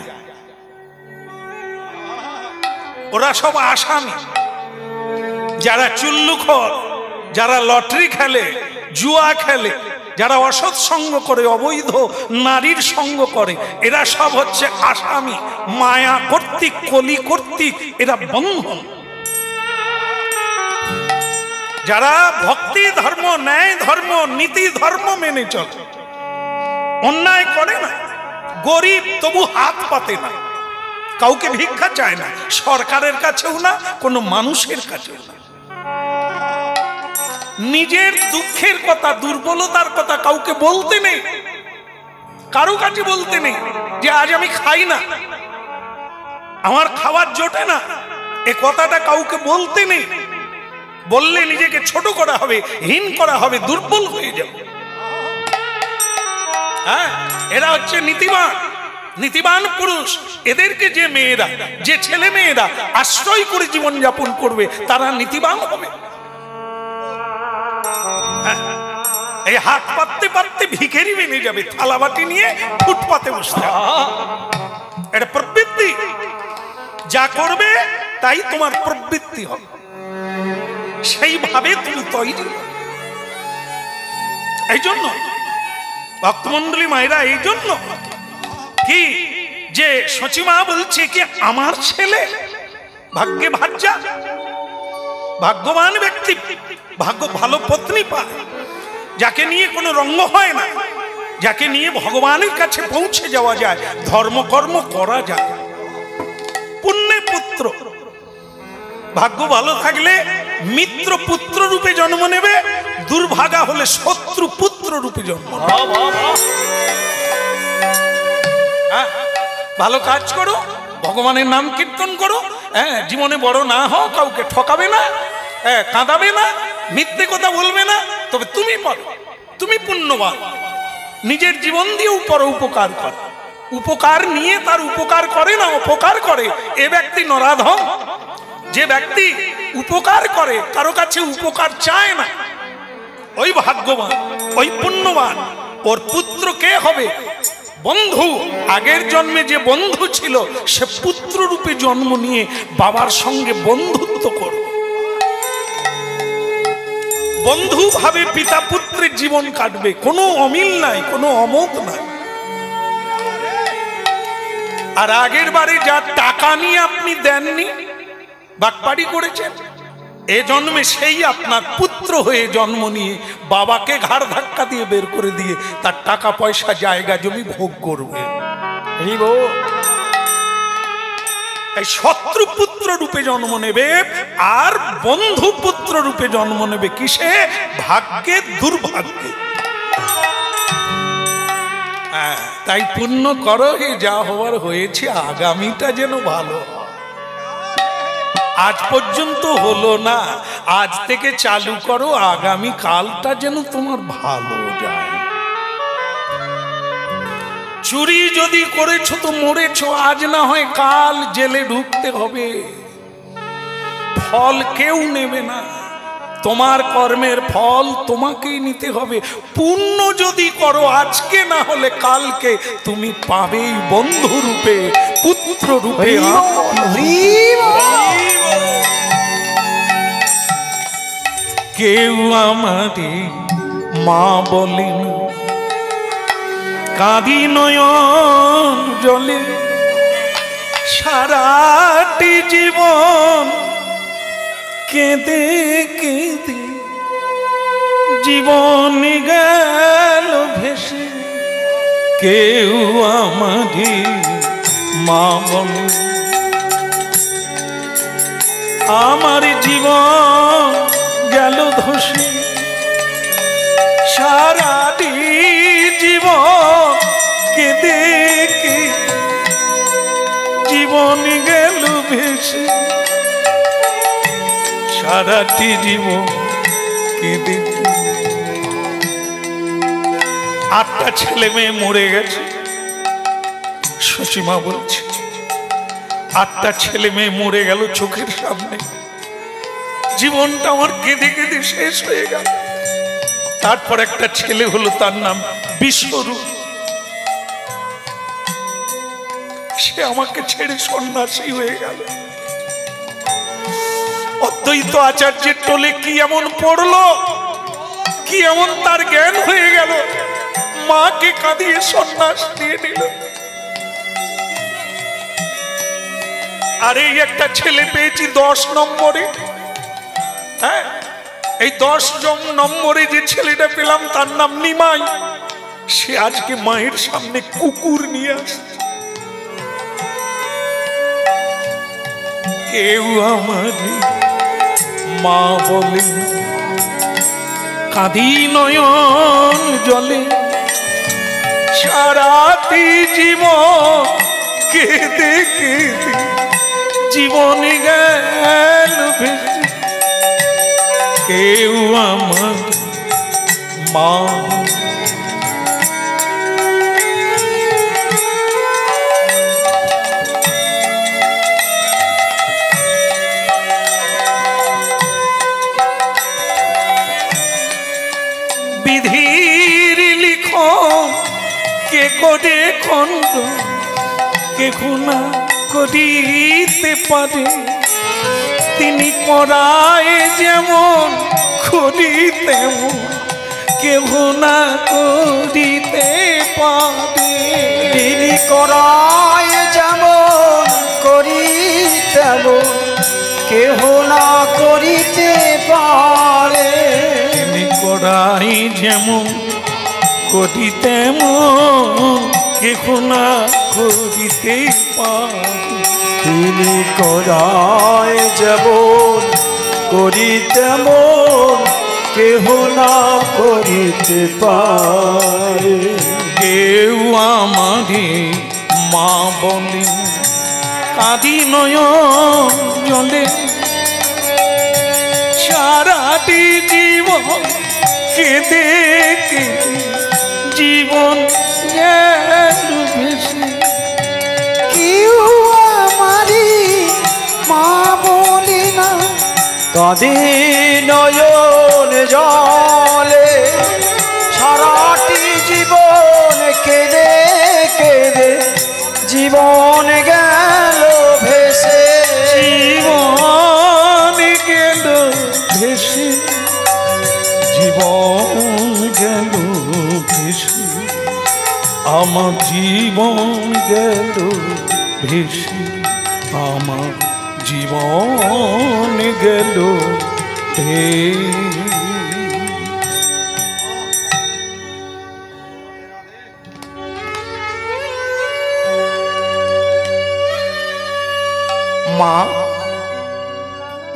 ওরা সব আসামি, যারা চুল্লুখোর, যারা লটারি খেলে, জুয়া খেলে, যারা অসৎ সঙ্গ করে, অবৈধ নারীর সঙ্গ করে, এরা সব হচ্ছে আসামি। মায়া কর্তৃক, কলি কর্তৃক এরা বন্ধন। যারা ভক্তি ধর্ম, ন্যায় ধর্ম, নীতি ধর্ম মেনে চলে, অন্যায় করে না, গরিব তবু হাত পাতে না, কাউকে ভিক্ষা চায় না, সরকারের কাছেও না, কোনো মানুষের কাছেও না। নিজের দুঃখের কথা, দুর্বলতার কথা কাউকে বলতে নেই, কারো কাছে বলতে নেই যে আজ আমি খাই না, আমার খাবার জোটে না, এ কথাটা কাউকে বলতে নেই। বললে নিজেকে ছোট করা হবে, হীন করা হবে, দুর্বল হয়ে যাবে। হ্যাঁ, এরা হচ্ছে নীতিবান, নীতিবান পুরুষ। এদেরকে যে মেয়েরা, যে ছেলে মেয়েরা আশ্রয় করে জীবন যাপন করবে, তারা নীতিবান হবে। এই হাত পাততে পাততে ভিখারি বেনে যাবে, থালাবাটি নিয়ে ফুটপাতে বসতে। এটা প্রবৃত্তি, যা করবে তাই তোমার প্রবৃত্তি হবে, সেইভাবে তুমি তৈরি। এই জন্য ভক্তমন্ডলী মায়েরা, এই জন্য কি যে সচিমা বলছে কি আমার ছেলে ভাগ্যে ভাজ্যা, ভাগ্যবান ব্যক্তি, ভাগ্য ভালো পত্নী পায়, যাকে নিয়ে কোনো রঙ্গ হয় না, যাকে নিয়ে ভগবানের কাছে পৌঁছে যাওয়া যায়, ধর্মকর্ম করা যায়। পুণ্যে পুত্র, ভাগ্য ভালো থাকলে মিত্র পুত্র রূপে জন্ম নেবে, দুর্ভাগা হলে শত্রু পুত্র রূপে জন্ম নেবে। ভালো কাজ করো, ভগবানের নাম কীর্তন করো, হ্যাঁ, জীবনে বড় না হও, কাউকে ঠকাবে না, কাঁদাবে না, মিথ্যে কথা বলবে না, তবে তুমি পারো, তুমি পুণ্যবান। নিজের জীবন দিয়েও পর উপকার করে, উপকার নিয়ে তার উপকার করে না, উপকার করে, এ ব্যক্তি নরাধম। যে ব্যক্তি উপকার করে, কারো কাছে উপকার চায় না, ওই ভাগ্যবান, ওই পুণ্যবান। ওর পুত্র কে হবে? বন্ধু। আগের জন্মে যে বন্ধু ছিল, সে পুত্র রূপে জন্ম নিয়ে বাবার সঙ্গে বন্ধুত্ব করবে, বন্ধু ভাবে পিতা পুত্রের জীবন কাটবে, কোনো অমিল নাই, কোনো অমত নাই। আর আগের বারে যা টাকা নিয়ে আপনি দেননি, বাকপাড়ি করেছেন, এ জন্মে সেই আপনার পুত্র হয়ে জন্ম নিয়ে বাবাকে ঘাড় ধাক্কা দিয়ে বের করে দিয়ে তার টাকা পয়সা জায়গা জমি ভোগ করবে। এই শত্রু পুত্র রূপে জন্ম নেবে, আর বন্ধু পুত্র রূপে জন্ম নেবে। কিসে? ভাগ্যে, দুর্ভাগ্যে। তাই পুণ্য করো, যা হওয়ার হয়েছে, আগামীটা যেন ভালো। আজ পর্যন্ত হলো না, আজ থেকে চালু করো, আগামী কালটা যেন তোমার ভালো যায়। চুরি যদি করেছো তো মরেছো, আজ না হয় কাল জেলে ঢুকতে হবে। ফল কেউ নেবে না, তোমার কর্মের ফল তোমাকেই নিতে হবে। পুণ্য যদি করো আজকে, না হলে কালকে তুমি পাবেই বন্ধু রূপে, পুত্র রূপে। কেউ আমারে মা বলেন, কাঁদি নয়ন জলে, সারাটি জীবন কেঁদে কেঁদে জীবন গেল ভেসে, কেউ আমারই মা বলে। আমার জীবন গেল ধসে, সারাটি জীবন কেঁদে কেঁদে জীবন গেল ভেসে, সারাটি জীবন কেঁদে। 8টা ছেলে মেয়ে মরে গেছে, শশীমা বলছে 8টা ছেলে মেয়ে মরে গেল চোখের সামনে, জীবনটা আমার কেঁদে কেঁদে শেষ হয়ে গেল। তারপর একটা ছেলে হলো, তার নাম বিশ্বরূপ। সে আমাকে ছেড়ে সন্ন্যাসী হয়ে গেল। অদ্বৈত আচার্যের টোলে কি এমন পড়লো, কি এমন তার জ্ঞান হয়ে গেল, মাকে কাঁদিয়ে সন্ন্যাস দিয়ে নিল। আর এই একটা ছেলে পেয়েছি 10 নম্বরে। হ্যাঁ, এই 10 নম্বরে যে ছেলেটা পেলাম তার নাম নিমাই। সে আজকে মায়ের সামনে কুকুর নিয়ে আসছে। কেউ আমার মা বলে, কাঁদি নয়ন জলে, সারাটি জীবন কেঁদে কেঁদে জীবন গেল ভেসে, কেউ আমার মা। বিধির লিখন কে করে খণ্ড, কে গুণা করিতে পারে, তিনি করায় যেমন করি তেমন, কে গুণা করিতে পারে। তিনি করায় যেমন করি তেমন, কেহ না করিতে পারে। তিনি করাই যেমন করি তেমন, কেহ না করিতে পারে। তিনি করায় যেমন করি তেমন, কেহ না করিতে পারে। কেউ আমারে মা বলে, কাঁদি নয়ন জলে, সারাটি জীবন কেঁদে কেঁদে জীবন গেল ভেসে, কেউ আমারি মা বলে না, কাঁদে নয়ন জলে, সারাটি জীবন কেঁদে কেঁদে জীবন গেল ভেসে। জীবন গেল ভেসে, জীবন গেল ভেসে, আমার জীবন গেল ভেসে, আমার জীবন গেল ভেসে। মা,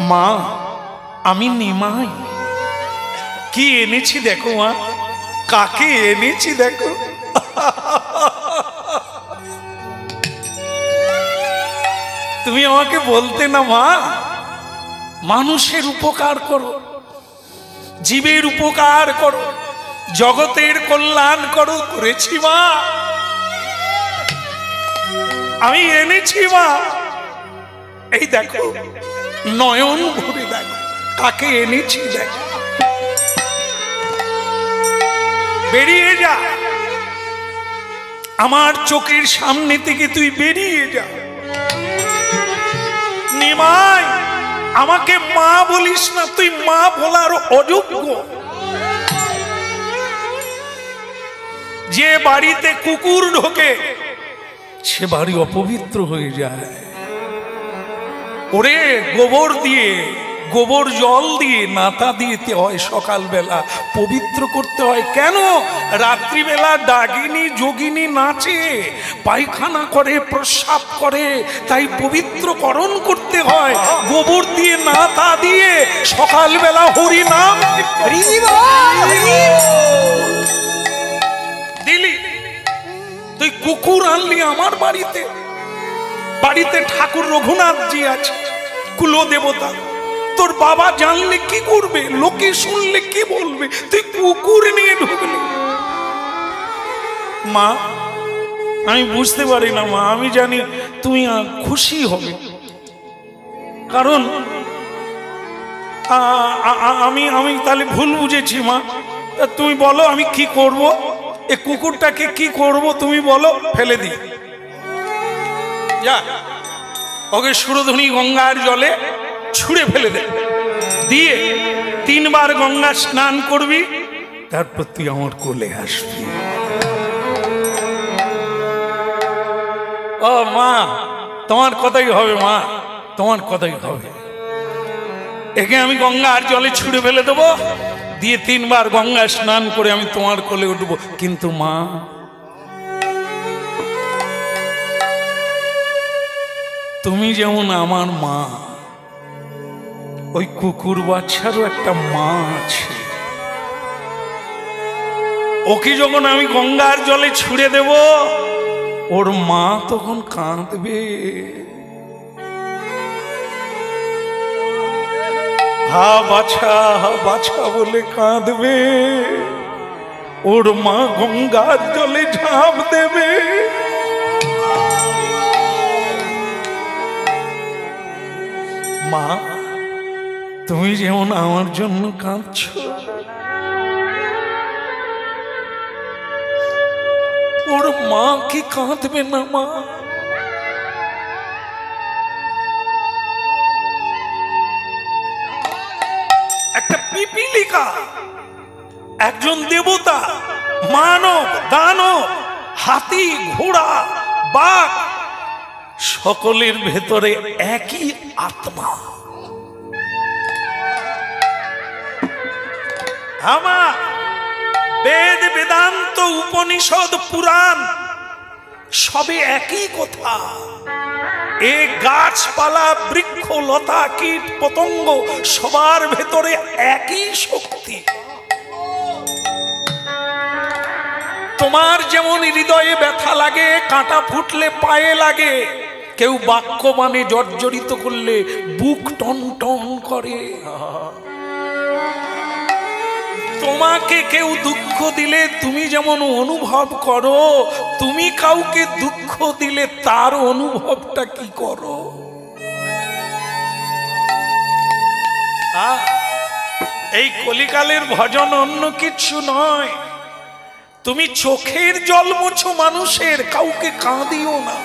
মা, আমি নিমাই। কি এনেছি দেখো মা, কাকে এনেছি দেখো। তুমি আমাকে বলতে না মা, মানুষের উপকার করো, জীবের উপকার করো, জগতের কল্যাণ করো। করেছি মা, আমি এনেছি মা। এই দেখো, নয়ন ভরে দেখো কাকে এনেছি দেখো। বেরিয়ে যা, আমার চোখের সামনে থেকে তুই বেরিয়ে যা। নিমাই, আমাকে মা বলিস না, তুই মা বলার অযোগ্য। যে বাড়িতে কুকুর ঢোকে সে বাড়ি অপবিত্র হয়ে যায়। ওরে গোবর দিয়ে, গোবর জল দিয়ে, নাতা দিতে হয়, সকালবেলা পবিত্র করতে হয়। কেন? রাত্রিবেলা ডাকিনী যোগিনী নাচে, পায়খানা করে, প্রস্রাব করে, তাই পবিত্রকরণ করতে হয়। গোবর দিয়ে, নাতা দিয়ে সকালবেলা হরি নাম দিলি। তুই কুকুর আনলি আমার বাড়িতে, বাড়িতে ঠাকুর রঘুনাথজি আছে, কুলো দেবতা। তোর বাবা জানলে কি করবে, লোকে শুনলে কি বলবে? তুই কুকুর নিয়ে ঢুকলি। মা, আমি বুঝতে পারি না মা, আমি জানি তুমি খুশি হবে, কারণ আমি তাহলে ভুল বুঝেছি মা। তুমি বলো আমি কি করব, এ কুকুরটাকে কি করব তুমি বলো। ফেলে দি, যা ওকে সুরধনী গঙ্গার জলে ছুঁড়ে ফেলে দে, দিয়ে 3 বার গঙ্গা স্নান করবি, তারপর তুই আমার কোলে আসবি। ও মা, তোমার কথাই হবে মা, তোমার কথাই হবে। একে আমি গঙ্গার জলে ছুঁড়ে ফেলে দেবো, দিয়ে 3 বার গঙ্গা স্নান করে আমি তোমার কোলে উঠবো। কিন্তু মা, তুমি যেমন আমার মা, ওই কুকুর বাচ্চারও একটা মা আছে। ওকে যখন আমি গঙ্গার জলে ছুঁড়ে দেব, ওর মা তখন কাঁদবে। হা বাছা, হা বাছা বলে কাঁদবে। ওর মা গঙ্গার জলে ঝাঁপ দেবে। মা, তুমি যেমন আমার জন্য কাঁদছো, ওর মা কি কাঁদবে না মা? একটা পিপিলিকা, একজন দেবতা, মানব, দানব, হাতি, ঘোড়া, বাঘ, সকলের ভেতরে একই আত্মা। আমার বেদ, বেদান্ত, উপনিষদ, পুরাণ সবে একই কথা। এ গাছপালা, বৃক্ষ, লতা, কীট, পতঙ্গ সবার ভেতরে একই শক্তি। তোমার যেমন হৃদয়ে ব্যথা লাগে, কাঁটা ফুটলে পায়ে লাগে, কেউ বাক্য মানে জর্জরিত করলে বুক টন টন করে। তোমাকে কেউ দুঃখ দিলে তুমি যেমন অনুভব করো, তুমি কাউকে দুঃখ দিলে তার অনুভবটা কি করো? এই কলিকালের ভজন অন্য কিছু নয়। তুমি চোখের জল মোছো মানুষের, কাউকে কাঁদিও না।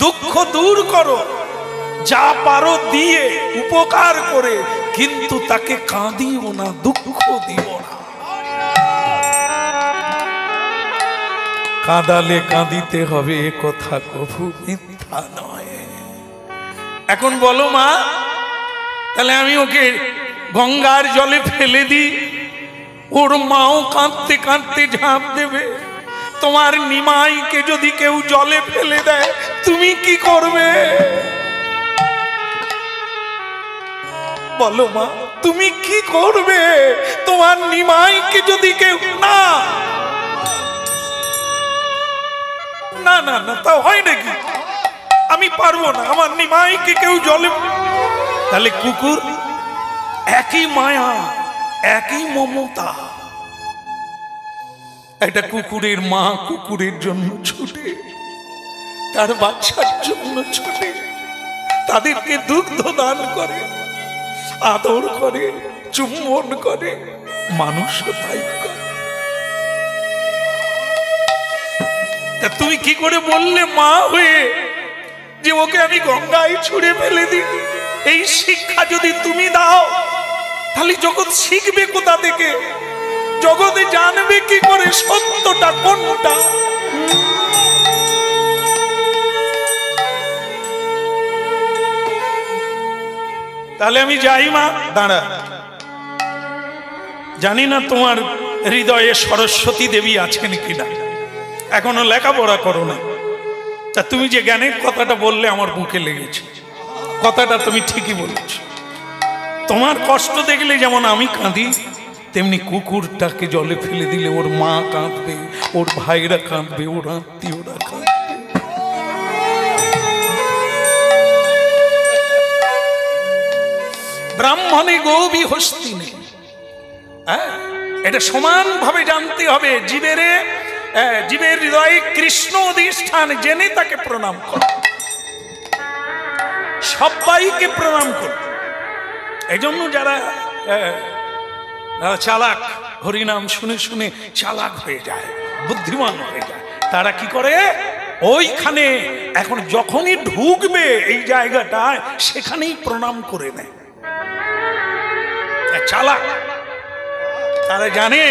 দুঃখ দূর করো, যা পারো দিয়ে, উপকার করে, কিন্তু তাকে কাঁদিও না, দুঃখ দিও না। কাঁদালে কাঁদিতে হবে, এ কথা কভু মিথ্যা নয়। এখন বলো মা, তাহলে আমি ওকে গঙ্গার জলে ফেলে দিই, ওর মাও কাঁদতে কাঁদতে ঝাঁপ দেবে। তোমার নিমাইকে যদি কেউ জলে ফেলে দেয়, তুমি কি করবে? বলো মা, তুমি কি করবে? তোমার নিমাইকে যদি কেউ না না না না তা হয় নাকি? আমি পারবো না, আমার নিমাইকে কেউ জলে। তাহলে কুকুর, একই মায়া, একই মমতা। একটা কুকুরের মা কুকুরের জন্য ছুটে, তার বাচ্চার জন্য ছুটে, তাদেরকে দুগ্ধ দান করে, আদর করে, চুম্বন করে, মানুষ তাই করে। তা তুমি কি করে বললে মা হয়ে যে ওকে আমি গঙ্গায় ছুঁড়ে ফেলে দিই? এই শিক্ষা যদি তুমি দাও, তাহলে জগৎ শিখবে কোথা থেকে? জগতে জানবে কি করে সত্যটা কোনটা? তাহলে আমি যাই মা। দাঁড়া, জানি না তোমার হৃদয়ে সরস্বতী দেবী আছেন কিনা, এখনো লেখাপড়া করো না। তা তুমি যে জ্ঞানের কথাটা বললে আমার বুকে লেগেছে, কথাটা তুমি ঠিকই বলেছ। তোমার কষ্ট দেখলে যেমন আমি কাঁদি, তেমনি কুকুরটাকে জলে ফেলে দিলে ওর মা কাঁদবে, ওর ভাইরা কাঁদবে, ওর আত্মীয়রা কাঁদবে। ব্রাহ্মণে গৌবী হস্তিনে, এটা সমানভাবে জানতে হবে। জীবের হৃদয়ে কৃষ্ণ অধিষ্ঠান জেনে তাকে প্রণাম কর, সবাইকে প্রণাম কর। এই জন্য যারা চালাক, হরিনাম শুনে শুনে চালাক হয়ে যায়, বুদ্ধিমান হয়ে যায়, তারা কি করে, ওইখানে এখন যখনই ঢুকবে এই জায়গাটায় সেখানেই প্রণাম করে নেয়। চালাক, তারা জানে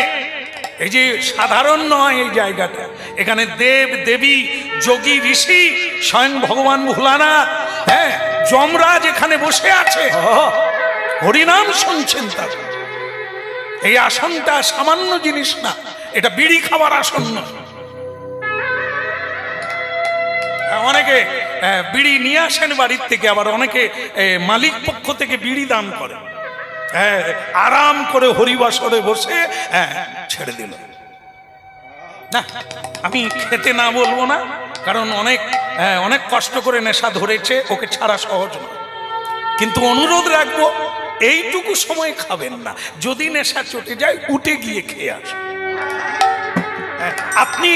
এই যে সাধারণ নয় এই জায়গাটা, এখানে দেব দেবী, যোগী, ঋষি, স্বয়ং ভগবান ভোলানাথ, যমরাজ এখানে বসে আছে, হরিনাম শুনছেন। তার এই আসনটা সামান্য জিনিস না, এটা বিড়ি খাবার আসন না। অনেকে বিড়ি নিয়ে আসেন বাড়ির থেকে, আবার অনেকে মালিক পক্ষ থেকে বিড়ি দান করে, আরাম করে হরিবাসরে বসে ছেড়ে দিল। না, আমি খেতে না বলবো না, কারণ অনেক কষ্ট করে নেশা ধরেছে, ওকে ছাড়া সহজ নয়। কিন্তু অনুরোধ রাখবো, এইটুকু সময় খাবেন না, যদি নেশা চটে যায় উঠে গিয়ে খেয়ে আসুন। আপনি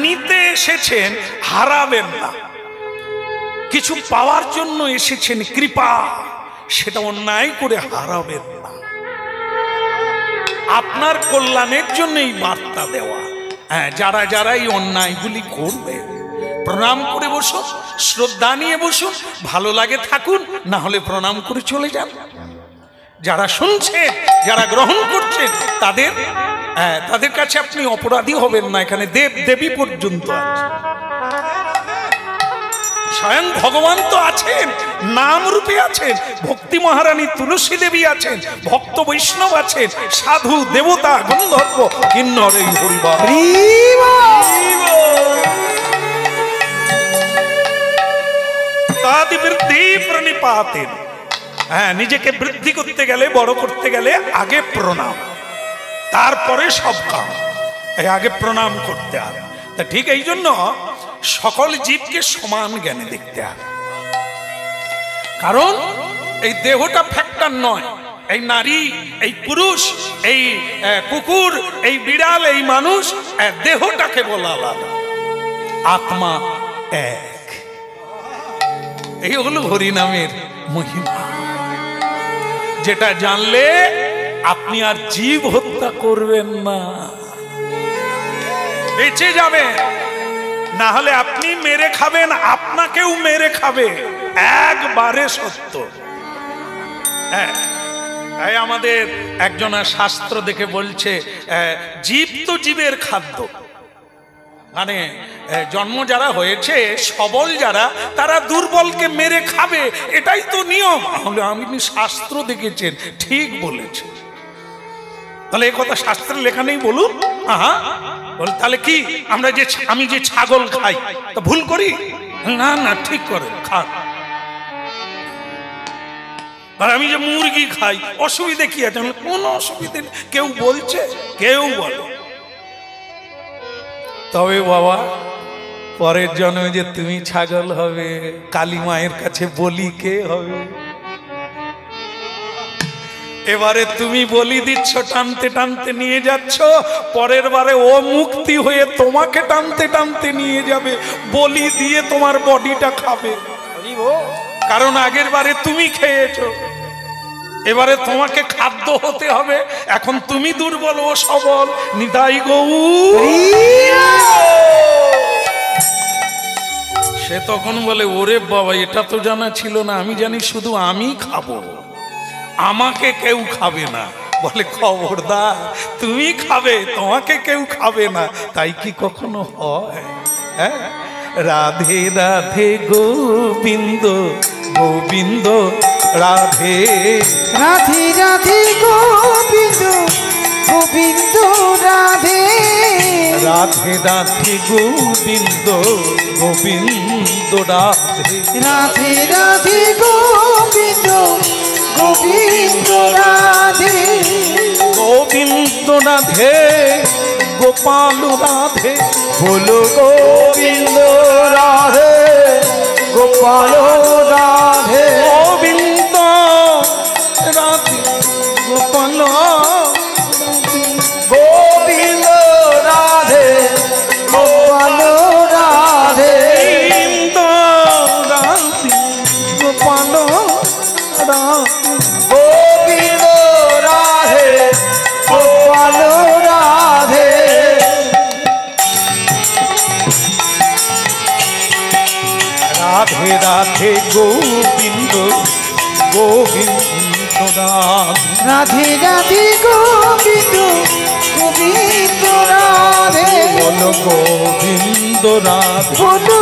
নিতে এসেছেন, হারাবেন না। কিছু পাওয়ার জন্য এসেছেন, কৃপা, সেটা অন্যায় করে হারাবেন না। আপনার কল্যাণের জন্য এই বার্তা দেওয়া। যারা যারা এই অন্যায়গুলি করবে, প্রণাম করে বসুন, শ্রদ্ধা নিয়ে বসুন, ভালো লাগে থাকুন, না হলে প্রণাম করে চলে যান। যারা শুনছেন, যারা গ্রহণ করছেন, তাদের কাছে আপনি অপরাধী হবেন না। এখানে দেব দেবী পর্যন্ত আছে, স্বয়ং ভগবান তো আছেন, নাম রূপে আছেন, ভক্তি মহারানী তুলসী দেবী আছেন, ভক্ত বৈষ্ণব আছেন, সাধু, দেবতা, গন্ধর্ব, কিন্নর, এই হরিবার তাদি বৃদ্ধি প্রণিপাতেন। নিজেকে বৃদ্ধি করতে গেলে, বড় করতে গেলে আগে প্রণাম, তারপরে সব কাম। আগে প্রণাম করতে হবে। তা ঠিক এই জন্য সকল জীবকে সমান জ্ঞানে দেখতে হবে, কারণ এই দেহটা ফ্যাক্টর নয়। এই নারী, এই পুরুষ, এই কুকুর, এই বিড়াল, এই মানুষ, দেহটাকে বলা আলাদা, আত্মা এক। এই হলো হরিনামের মহিমা, যেটা জানলে আপনি আর জীব হত্যা করবেন না, বেঁচে যাবেন। না হলে আপনি মেরে খাবেন, আপনাকেও মেরে খাবে, একবারে সত্য। আমাদের একজনা শাস্ত্র দেখে বলছে, জীব তো জীবের খাদ্য। মানে জন্ম যারা হয়েছে সবল যারা, তারা দুর্বলকে মেরে খাবে, এটাই তো নিয়ম। আপনি শাস্ত্র দেখেছেন, ঠিক বলেছেন। তাহলে এই কথা শাস্ত্রে লেখা নেই বলুন? তাহলে কি আমি যে ছাগল খাই তা ভুল করি? না না, ঠিক করে খান। আর আমি যে মুরগি খাই, অসুবিধে কি আছে? কোনো অসুবিধে নেই, কেউ বলছে, কেউ বলে। তবে বাবা, পরের জন্মে যে তুমি ছাগল হবে, কালী মায়ের কাছে বলি কে হবে? এবারে তুমি বলি দিচ্ছ, টানতে টানতে নিয়ে যাচ্ছ, পরের বারে ও মুক্তি হয়ে তোমাকে টানতে টানতে নিয়ে যাবে, বলি দিয়ে তোমার বডিটা খাবে। কারণ আগের বারে তুমি খেয়েছো, এবারে তোমাকে খাদ্য হতে হবে। এখন তুমি দুর্বল, ও সবল। নিতাই গৌর। সে তখন বলে, ওরে বাবা, এটা তো জানা ছিল না, আমি জানি শুধু আমি খাবো, আমাকে কেউ খাবে না। বলে, খবরদার, তুমি খাবে, তোমাকে কেউ খাবে না, তাই কি কখনো হয়? রাধে রাধে গোবিন্দ গোবিন্দ রাধে রাধে রাধে গোবিন্দ গোবিন্দ রাধে রাধে রাধে গোবিন্দ গোবিন্দ রাধে রাধে রাধে গোবিন্দ গোবিন্দ রাধে গোবিন্দ রাধে গোপাল রাধে বলো গোবিন্দ রাধে গোপাল রাধে গোবিন্দ রাধে গোপাল গোবিন্দ রাধে গোপাল রাধে গোবিন্দ রাধে গোপাল রাধে গোবিন্দ রাধে গোপাল রাধে রাধে রাধে গোবিন্দ গোবিন্দ রাধে রাধে রাধে গোবিন্দ গোবিন্দ রাধে বলো গোবিন্দ রাধে বলো